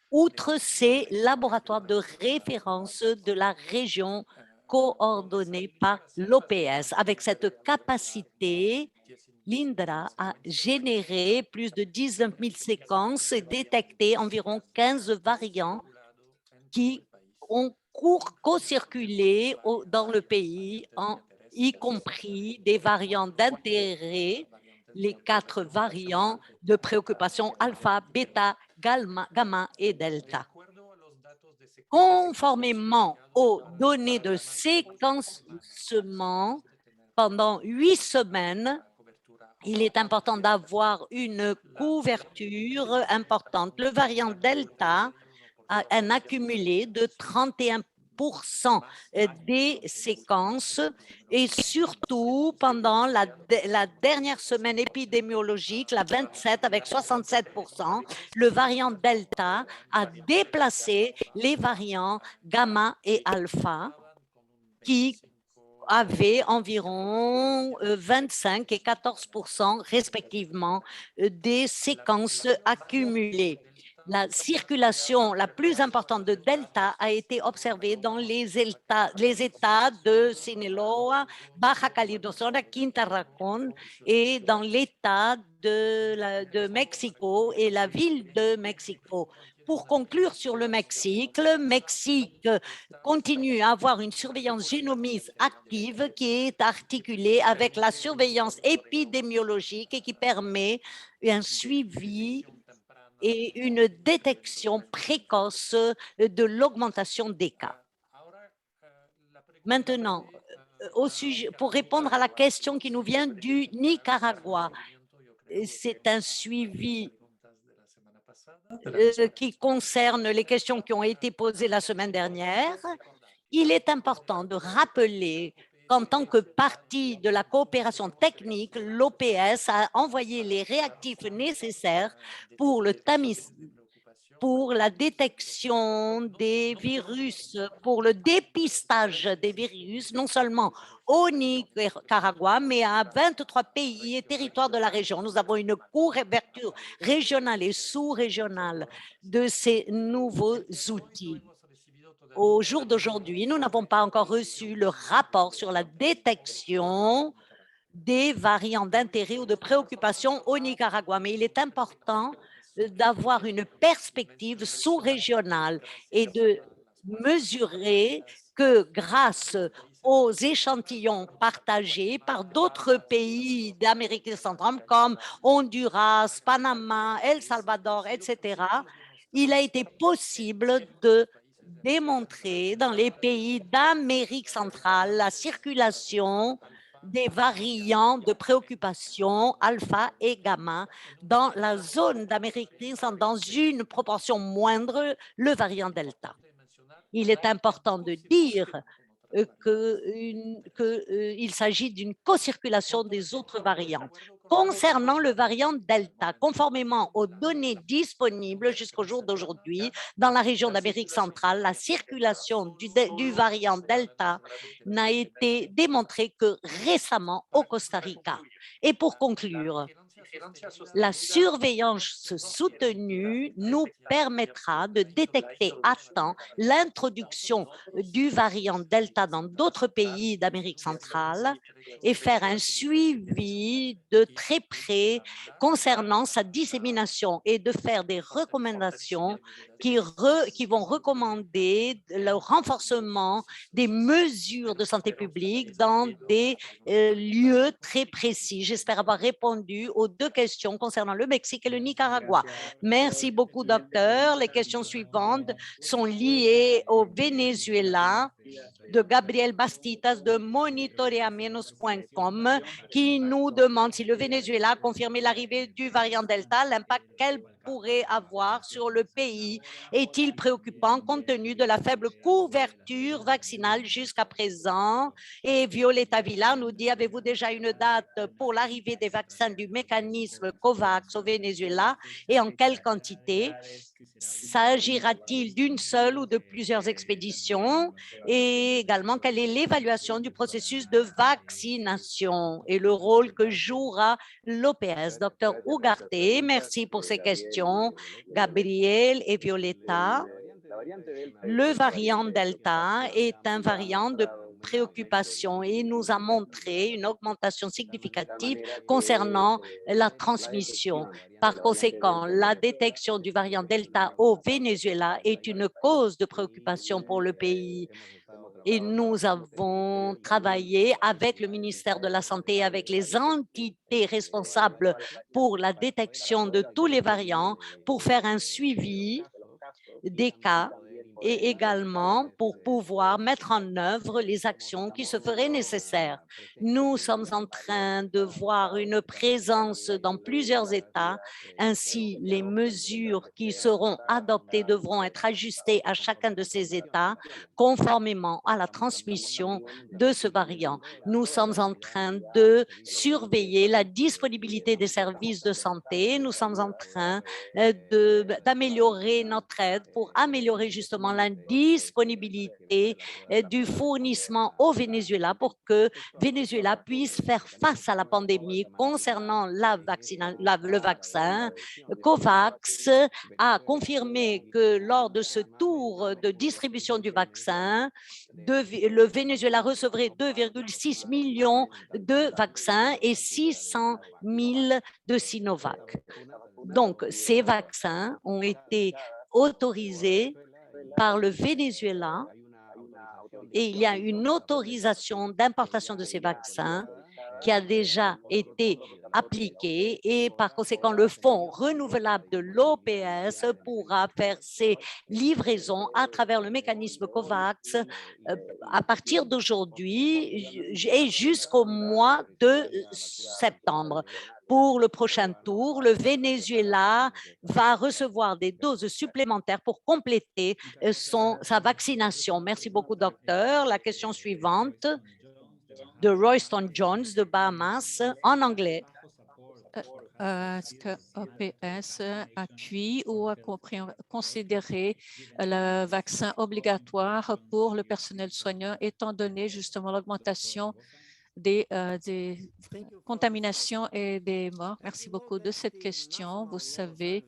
outre ces laboratoires de référence de la région coordonnés par l'OPS. Avec cette capacité, l'INDRA a généré plus de 19 000 séquences et détecté environ 15 variants qui ont co-circulé dans le pays, y compris des variants d'intérêt, les 4 variants de préoccupation alpha, bêta, gamma et delta. Conformément aux données de séquencement, pendant 8 semaines, il est important d'avoir une couverture importante. Le variant Delta a un accumulé de 31% des séquences et surtout pendant la dernière semaine épidémiologique, la 27 avec 67%, le variant Delta a déplacé les variants gamma et alpha qui avaient environ 25 et 14% respectivement des séquences accumulées. La circulation la plus importante de Delta a été observée dans les États de Sinaloa, Baja California, Quintana Roo et dans l'État de Mexico et la ville de Mexico. Pour conclure sur le Mexique continue à avoir une surveillance génomique active qui est articulée avec la surveillance épidémiologique et qui permet un suivi et une détection précoce de l'augmentation des cas. Maintenant, pour répondre à la question qui nous vient du Nicaragua, c'est un suivi qui concerne les questions qui ont été posées la semaine dernière. Il est important de rappeler qu'en tant que partie de la coopération technique, l'OPS a envoyé les réactifs nécessaires pour le pour la détection des virus, pour le dépistage des virus, non seulement au Nicaragua, mais à 23 pays et territoires de la région. Nous avons une couverture régionale et sous-régionale de ces nouveaux outils. Au jour d'aujourd'hui, nous n'avons pas encore reçu le rapport sur la détection des variants d'intérêt ou de préoccupation au Nicaragua, mais il est important d'avoir une perspective sous-régionale et de mesurer que grâce aux échantillons partagés par d'autres pays d'Amérique centrale comme Honduras, Panama, El Salvador, etc., il a été possible de démontrer dans les pays d'Amérique centrale la circulation des variants de préoccupation alpha et gamma dans la zone d'Amérique centrale, dans une proportion moindre, le variant delta. Il est important de dire qu'il s'agit d'une co-circulation des autres variants. Concernant le variant Delta, conformément aux données disponibles jusqu'au jour d'aujourd'hui, dans la région d'Amérique centrale, la circulation du variant Delta n'a été démontrée que récemment au Costa Rica. Et pour conclure, la surveillance soutenue nous permettra de détecter à temps l'introduction du variant Delta dans d'autres pays d'Amérique centrale et faire un suivi de très près concernant sa dissémination et de faire des recommandations qui vont recommander le renforcement des mesures de santé publique dans des lieux très précis. J'espère avoir répondu aux deux questions concernant le Mexique et le Nicaragua. Merci beaucoup, docteur. Les questions suivantes sont liées au Venezuela de Gabriel Bastitas de monitoreamenos.com qui nous demande si le Venezuela a confirmé l'arrivée du variant Delta, l'impact qu'elle pourrait avoir sur le pays est-il préoccupant compte tenu de la faible couverture vaccinale jusqu'à présent? Et Violetta Villar nous dit, avez-vous déjà une date pour l'arrivée des vaccins du mécanisme COVAX au Venezuela et en quelle quantité? S'agira-t-il d'une seule ou de plusieurs expéditions? Et également, quelle est l'évaluation du processus de vaccination et le rôle que jouera l'OPS? Docteur Ugarte, merci pour ces questions. Gabriel et Violetta, le variant Delta est un variant de préoccupation et nous a montré une augmentation significative concernant la transmission. Par conséquent, la détection du variant Delta au Venezuela est une cause de préoccupation pour le pays. Et nous avons travaillé avec le ministère de la Santé, avec les entités responsables pour la détection de tous les variants pour faire un suivi des cas et également pour pouvoir mettre en œuvre les actions qui se feraient nécessaires. Nous sommes en train de voir une présence dans plusieurs États. Ainsi, les mesures qui seront adoptées devront être ajustées à chacun de ces États conformément à la transmission de ce variant. Nous sommes en train de surveiller la disponibilité des services de santé. Nous sommes en train d'améliorer notre aide pour améliorer justement la disponibilité du fournissement au Venezuela pour que Venezuela puisse faire face à la pandémie. Concernant le vaccin, COVAX a confirmé que lors de ce tour de distribution du vaccin, le Venezuela recevrait 2,6 millions de vaccins et 600 000 de Sinovac. Donc, ces vaccins ont été autorisés par le Venezuela et il y a une autorisation d'importation de ces vaccins qui a déjà été appliquée et par conséquent, le fonds renouvelable de l'OPS pourra faire ses livraisons à travers le mécanisme COVAX à partir d'aujourd'hui et jusqu'au mois de septembre. Pour le prochain tour, le Venezuela va recevoir des doses supplémentaires pour compléter sa vaccination. Merci beaucoup, docteur. La question suivante de Royston Jones de Bahamas en anglais. Est-ce que OPS appuie ou a considéré le vaccin obligatoire pour le personnel soignant étant donné justement l'augmentation des contaminations et des morts? Merci beaucoup de cette question. Vous savez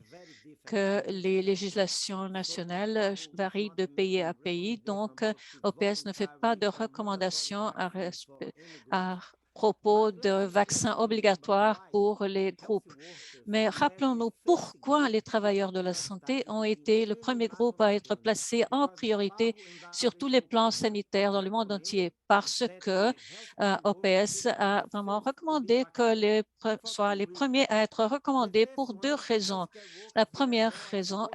que les législations nationales varient de pays à pays, donc OPS ne fait pas de recommandations à propos de vaccins obligatoires pour les groupes. Mais rappelons-nous pourquoi les travailleurs de la santé ont été le premier groupe à être placé en priorité sur tous les plans sanitaires dans le monde entier, parce que OPS a vraiment recommandé que soient les premiers à être recommandés pour deux raisons. La première raison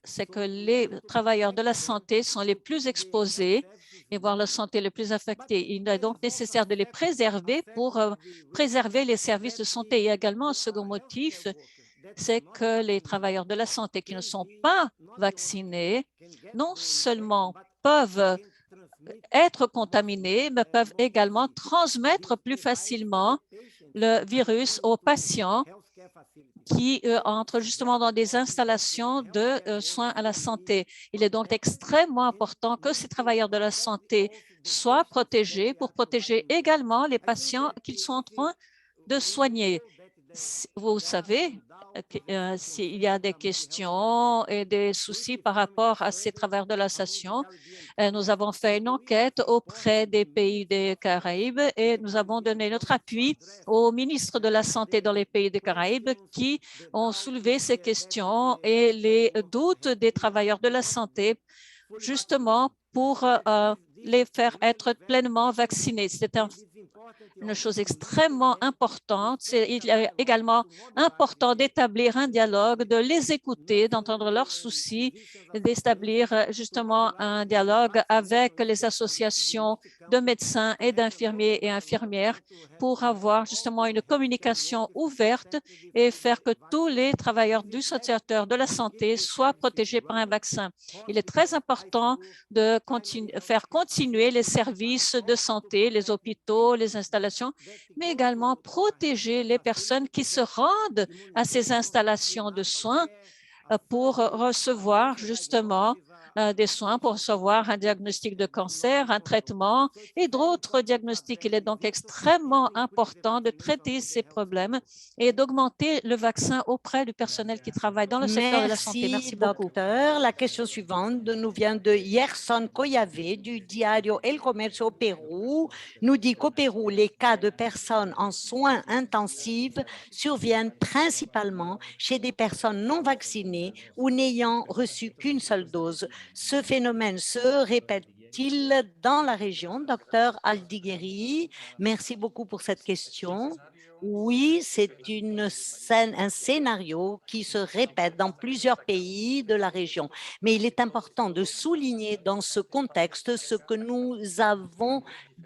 c'est que les travailleurs de la santé sont les plus exposés et voir la santé le plus affectée. Il est donc nécessaire de les préserver pour préserver les services de santé. Et également, un second motif, c'est que les travailleurs de la santé qui ne sont pas vaccinés, non seulement peuvent être contaminés, mais peuvent également transmettre plus facilement le virus aux patients qui entrent justement dans des installations de soins à la santé. Il est donc extrêmement important que ces travailleurs de la santé soient protégés pour protéger également les patients qu'ils sont en train de soigner. Vous savez, s'il y a des questions et des soucis par rapport à ces travailleurs de la station, nous avons fait une enquête auprès des pays des Caraïbes et nous avons donné notre appui aux ministres de la Santé dans les pays des Caraïbes qui ont soulevé ces questions et les doutes des travailleurs de la santé, justement pour les faire être pleinement vaccinés. C'est une chose extrêmement importante. Il est également important d'établir un dialogue, de les écouter, d'entendre leurs soucis, d'établir justement un dialogue avec les associations de médecins et d'infirmiers et infirmières pour avoir justement une communication ouverte et faire que tous les travailleurs du secteur de la santé soient protégés par un vaccin. Il est très important de faire continuer les services de santé, les hôpitaux, les installations, mais également protéger les personnes qui se rendent à ces installations de soins pour recevoir justement des soins, pour recevoir un diagnostic de cancer, un traitement et d'autres diagnostics. Il est donc extrêmement important de traiter ces problèmes et d'augmenter le vaccin auprès du personnel qui travaille dans le secteur de la santé. Merci beaucoup. Docteur. La question suivante nous vient de Yerson Koyave du diario El Comercio au Pérou. Nous dit qu'au Pérou, les cas de personnes en soins intensifs surviennent principalement chez des personnes non vaccinées ou n'ayant reçu qu'une seule dose. Ce phénomène se répète répète-t-il dans la région? Docteur Aldigueri, merci beaucoup pour cette question. Oui, c'est un scénario qui se répète dans plusieurs pays de la région. Mais il est important de souligner dans ce contexte ce que nous avons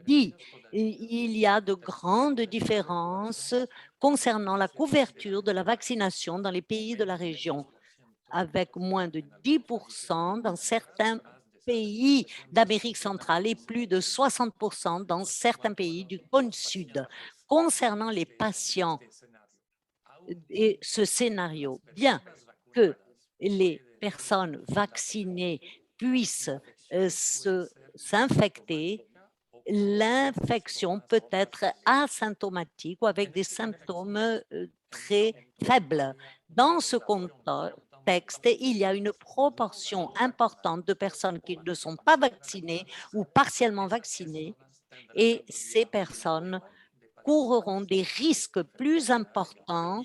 dit. Il y a de grandes différences concernant la couverture de la vaccination dans les pays de la région, avec moins de 10% dans certains pays d'Amérique centrale et plus de 60% dans certains pays du cône sud. Concernant les patients et ce scénario, bien que les personnes vaccinées puissent s'infecter, l'infection peut être asymptomatique ou avec des symptômes très faibles. Dans ce contexte, il y a une proportion importante de personnes qui ne sont pas vaccinées ou partiellement vaccinées et ces personnes courront des risques plus importants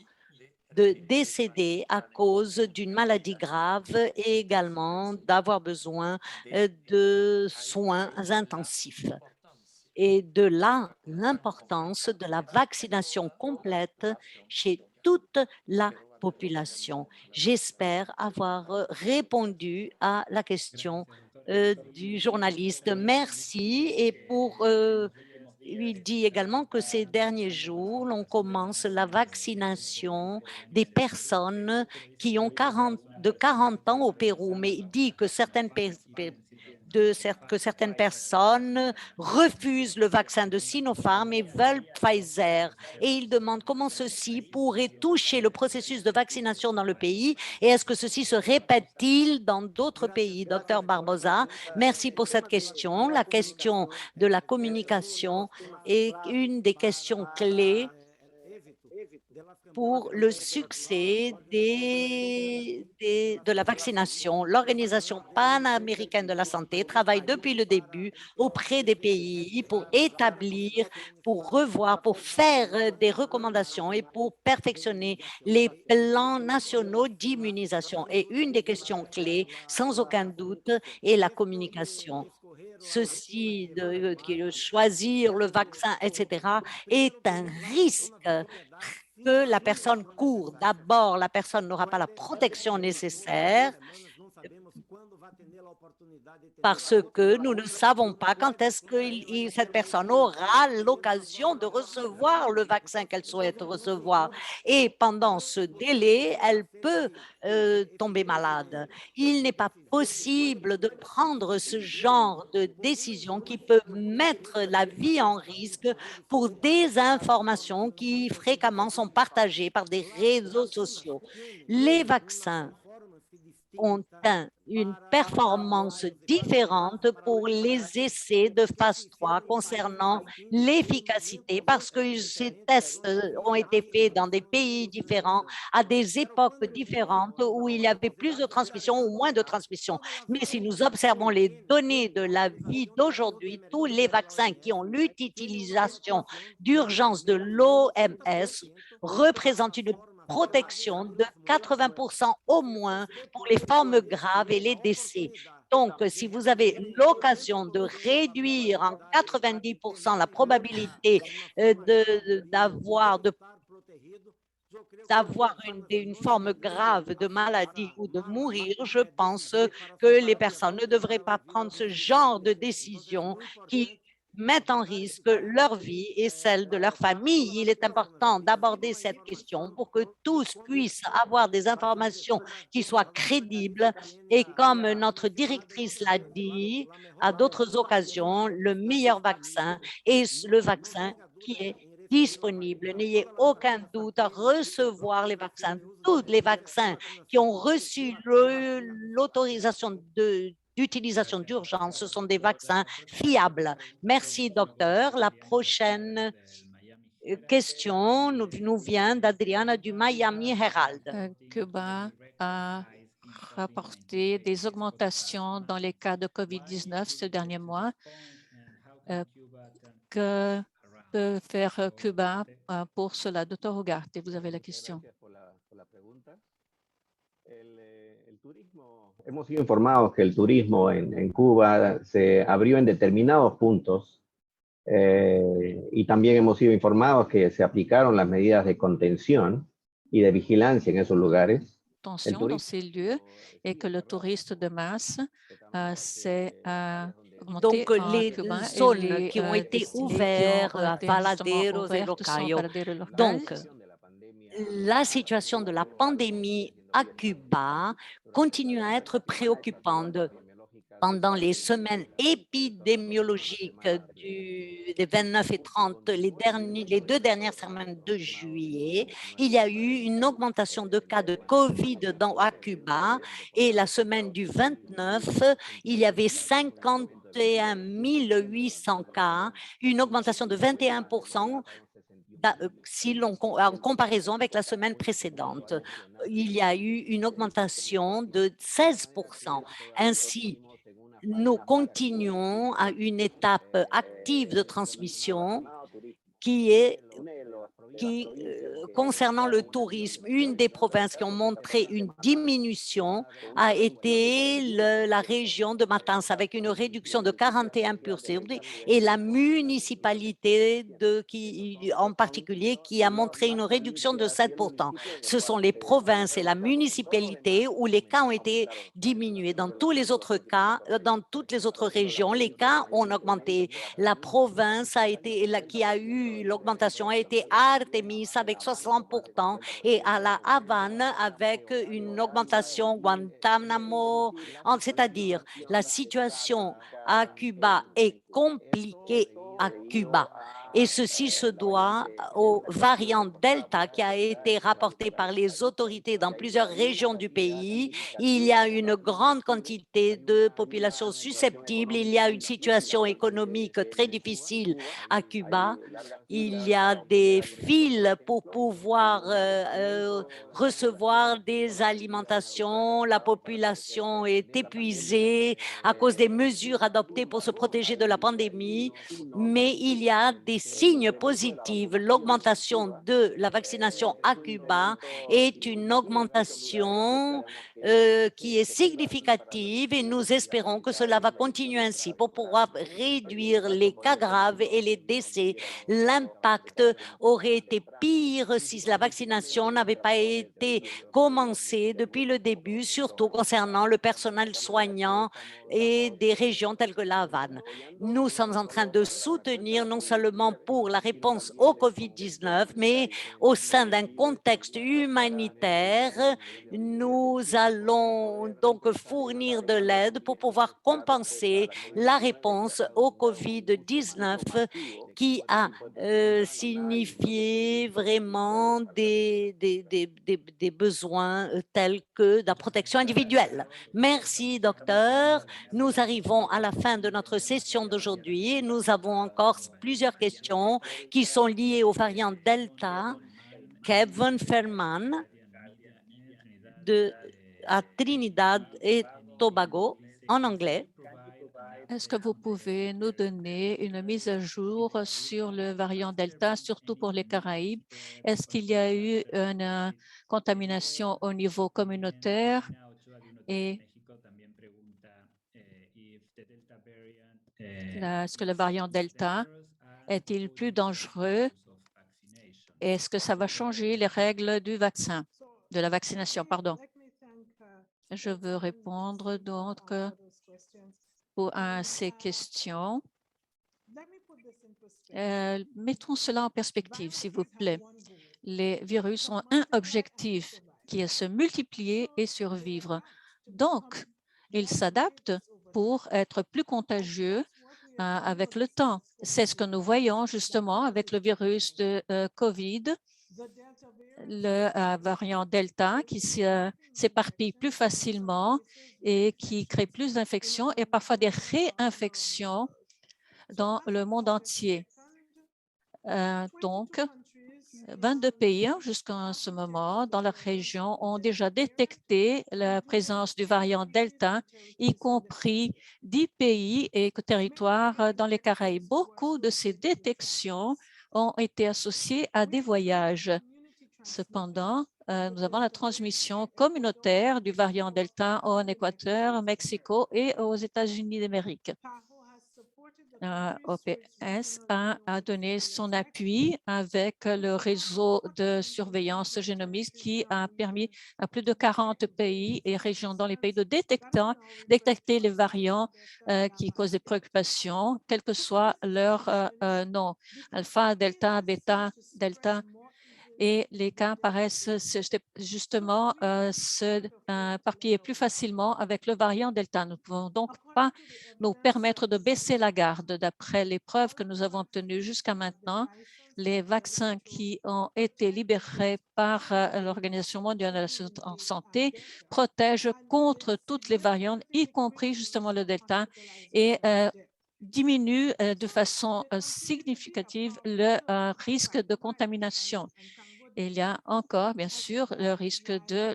de décéder à cause d'une maladie grave et également d'avoir besoin de soins intensifs. Et de là, l'importance de la vaccination complète chez toute la population. J'espère avoir répondu à la question du journaliste. Merci. Et il dit également que ces derniers jours, l'on commence la vaccination des personnes qui ont 40 ans au Pérou, mais il dit que certaines personnes refusent le vaccin de Sinopharm et veulent Pfizer. Et il demande comment ceci pourrait toucher le processus de vaccination dans le pays et est-ce que ceci se répète-t-il dans d'autres pays? Docteur Barbosa, merci pour cette question. La question de la communication est une des questions clés pour le succès de la vaccination. L'Organisation panaméricaine de la santé travaille depuis le début auprès des pays pour établir, pour revoir, pour faire des recommandations et pour perfectionner les plans nationaux d'immunisation. Et une des questions clés, sans aucun doute, est la communication. Ceci, de choisir le vaccin, etc., est un risque que la personne court. D'abord, la personne n'aura pas la protection nécessaire parce que nous ne savons pas quand est-ce que cette personne aura l'occasion de recevoir le vaccin qu'elle souhaite recevoir. Et pendant ce délai, elle peut tomber malade. Il n'est pas possible de prendre ce genre de décision qui peut mettre la vie en risque pour des informations qui fréquemment sont partagées par des réseaux sociaux. Les vaccins ont une performance différente pour les essais de phase 3 concernant l'efficacité parce que ces tests ont été faits dans des pays différents, à des époques différentes où il y avait plus de transmission ou moins de transmission. Mais si nous observons les données de la vie d'aujourd'hui, tous les vaccins qui ont l'utilisation d'urgence de l'OMS représentent une protection de 80% au moins pour les formes graves et les décès. Donc, si vous avez l'occasion de réduire en 90% la probabilité d'avoir une forme grave de maladie ou de mourir, je pense que les personnes ne devraient pas prendre ce genre de décision qui mettent en risque leur vie et celle de leur famille. Il est important d'aborder cette question pour que tous puissent avoir des informations qui soient crédibles et comme notre directrice l'a dit à d'autres occasions, le meilleur vaccin est le vaccin qui est disponible. N'ayez aucun doute à recevoir les vaccins. Tous les vaccins qui ont reçu l'autorisation d'utilisation d'urgence, ce sont des vaccins fiables. Merci, docteur. La prochaine question nous vient d'Adriana du Miami Herald. Cuba a rapporté des augmentations dans les cas de COVID-19 ce dernier mois. Que peut faire Cuba pour cela? Docteur Ugarte, vous avez la question. Hemos sido informados que el turismo en Cuba se abrió en determinados puntos y también hemos sido informados que se aplicaron las medidas de contención y de vigilancia en esos lugares. Attention dans ces lieux et que le touriste de masse s'est augmenté Donc, en les Cuba et zones les qui ont été destinées qui ont ouvertes à été justement Valaderos et ouvertes sont Locayo. Varadero local. Donc, la situation de la pandémie à Cuba continue à être préoccupante. Pendant les semaines épidémiologiques des 29 et 30, les 2 dernières semaines de juillet, il y a eu une augmentation de cas de COVID à Cuba et la semaine du 29, il y avait 51 800 cas, une augmentation de 21% en comparaison avec la semaine précédente. Il y a eu une augmentation de 16%. Ainsi, nous continuons à une étape active de transmission concernant le tourisme, une des provinces qui ont montré une diminution a été la région de Matanzas avec une réduction de 41% et la municipalité en particulier qui a montré une réduction de 7%. Ce sont les provinces et la municipalité où les cas ont été diminués. Dans tous les autres cas, dans toutes les autres régions, les cas ont augmenté. La province qui a eu l'augmentation a été Artemis avec 60% et à la Havane avec une augmentation Guantánamo, c'est-à-dire la situation à Cuba est compliquée à Cuba. Et ceci se doit au variant Delta qui a été rapporté par les autorités dans plusieurs régions du pays. Il y a une grande quantité de populations susceptibles. Il y a une situation économique très difficile à Cuba. Il y a des files pour pouvoir recevoir des alimentations. La population est épuisée à cause des mesures adoptées pour se protéger de la pandémie. Mais il y a des signes positifs. L'augmentation de la vaccination à Cuba est une augmentation qui est significative et nous espérons que cela va continuer ainsi pour pouvoir réduire les cas graves et les décès. L'impact aurait été pire si la vaccination n'avait pas été commencée depuis le début, surtout concernant le personnel soignant et des régions telles que la Havane. Nous sommes en train de soutenir non seulement pour la réponse au COVID-19, mais au sein d'un contexte humanitaire, nous allons donc fournir de l'aide pour pouvoir compenser la réponse au COVID-19 qui a signifié vraiment des besoins tels que la protection individuelle. Merci, docteur. Nous arrivons à la fin de notre session d'aujourd'hui. Nous avons encore plusieurs questions qui sont liées aux variants Delta. Kevin Ferman à Trinidad et Tobago en anglais. Est-ce que vous pouvez nous donner une mise à jour sur le variant Delta, surtout pour les Caraïbes? Est-ce qu'il y a eu une contamination au niveau communautaire? Et est-ce que le variant Delta est-il plus dangereux? Est-ce que ça va changer les règles du vaccin, de la vaccination, pardon? Je veux répondre donc à ces questions. Mettons cela en perspective, s'il vous plaît. Les virus ont un objectif qui est se multiplier et survivre. Donc, ils s'adaptent pour être plus contagieux avec le temps. C'est ce que nous voyons justement avec le virus de COVID, le variant Delta qui s'éparpille plus facilement et qui crée plus d'infections et parfois des réinfections dans le monde entier. Donc, 22 pays jusqu'à ce moment dans la région ont déjà détecté la présence du variant Delta, y compris 10 pays et territoires dans les Caraïbes. Beaucoup de ces détections ont été associées à des voyages. Cependant, nous avons la transmission communautaire du variant Delta en Équateur, au Mexico et aux États-Unis d'Amérique. OPS a donné son appui avec le réseau de surveillance génomique qui a permis à plus de 40 pays et régions dans les pays de détecter les variants qui causent des préoccupations, quel que soit leur nom, alpha, delta, bêta, delta. Et les cas paraissent justement s'éparpiller plus facilement avec le variant Delta. Nous ne pouvons donc pas nous permettre de baisser la garde. D'après les preuves que nous avons obtenues jusqu'à maintenant, les vaccins qui ont été libérés par l'Organisation mondiale de la santé protègent contre toutes les variantes, y compris justement le Delta, et diminuent de façon significative le risque de contamination. Il y a encore, bien sûr, le risque de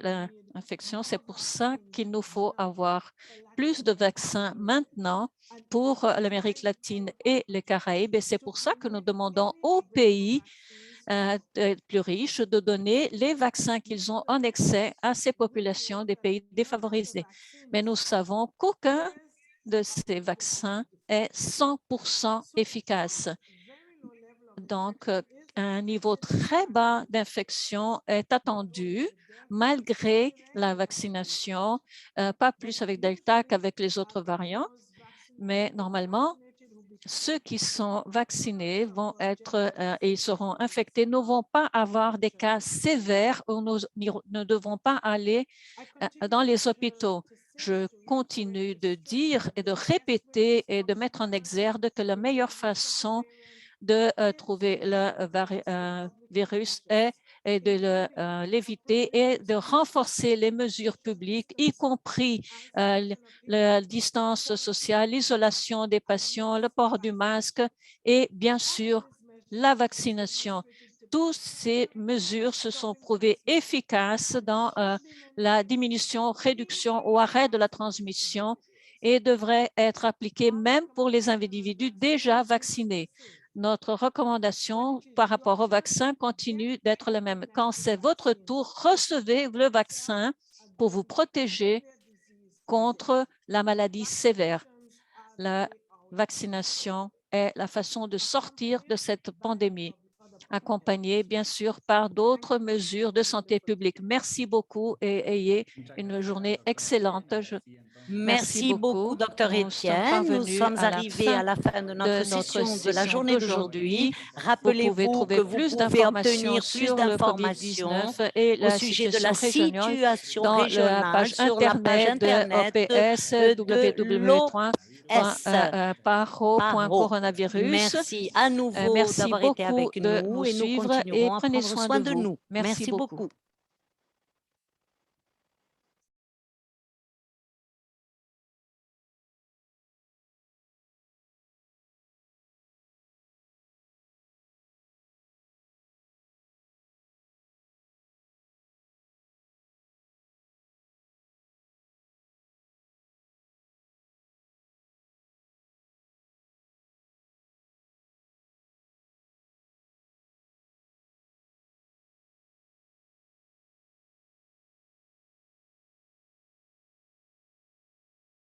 l'infection. C'est pour ça qu'il nous faut avoir plus de vaccins maintenant pour l'Amérique latine et les Caraïbes. Et c'est pour ça que nous demandons aux pays plus riches de donner les vaccins qu'ils ont en excès à ces populations des pays défavorisés. Mais nous savons qu'aucun de ces vaccins est 100% efficace. Donc, un niveau très bas d'infection est attendu malgré la vaccination, pas plus avec Delta qu'avec les autres variants, mais normalement, ceux qui sont vaccinés vont être et seront infectés ne vont pas avoir des cas sévères où nous ne devrons pas aller dans les hôpitaux. Je continue de dire et de répéter et de mettre en exergue que la meilleure façon de trouver le virus et de l'éviter et de renforcer les mesures publiques, y compris la distance sociale, l'isolation des patients, le port du masque et bien sûr la vaccination. Toutes ces mesures se sont prouvées efficaces dans la diminution, réduction ou arrêt de la transmission et devraient être appliquées même pour les individus déjà vaccinés. Notre recommandation par rapport au vaccin continue d'être la même. Quand c'est votre tour, recevez le vaccin pour vous protéger contre la maladie sévère. La vaccination est la façon de sortir de cette pandémie, accompagnée bien sûr par d'autres mesures de santé publique. Merci beaucoup et ayez une journée excellente. Merci beaucoup, Dr. Etienne. Nous sommes arrivés à la fin de notre session de la journée d'aujourd'hui. Rappelez-vous que vous pouvez obtenir plus d'informations au sujet de la situation régionale sur la page Internet de l'OPS. Merci à nouveau d'avoir été avec nous et nous continuerons à prendre soin de nous. Merci beaucoup.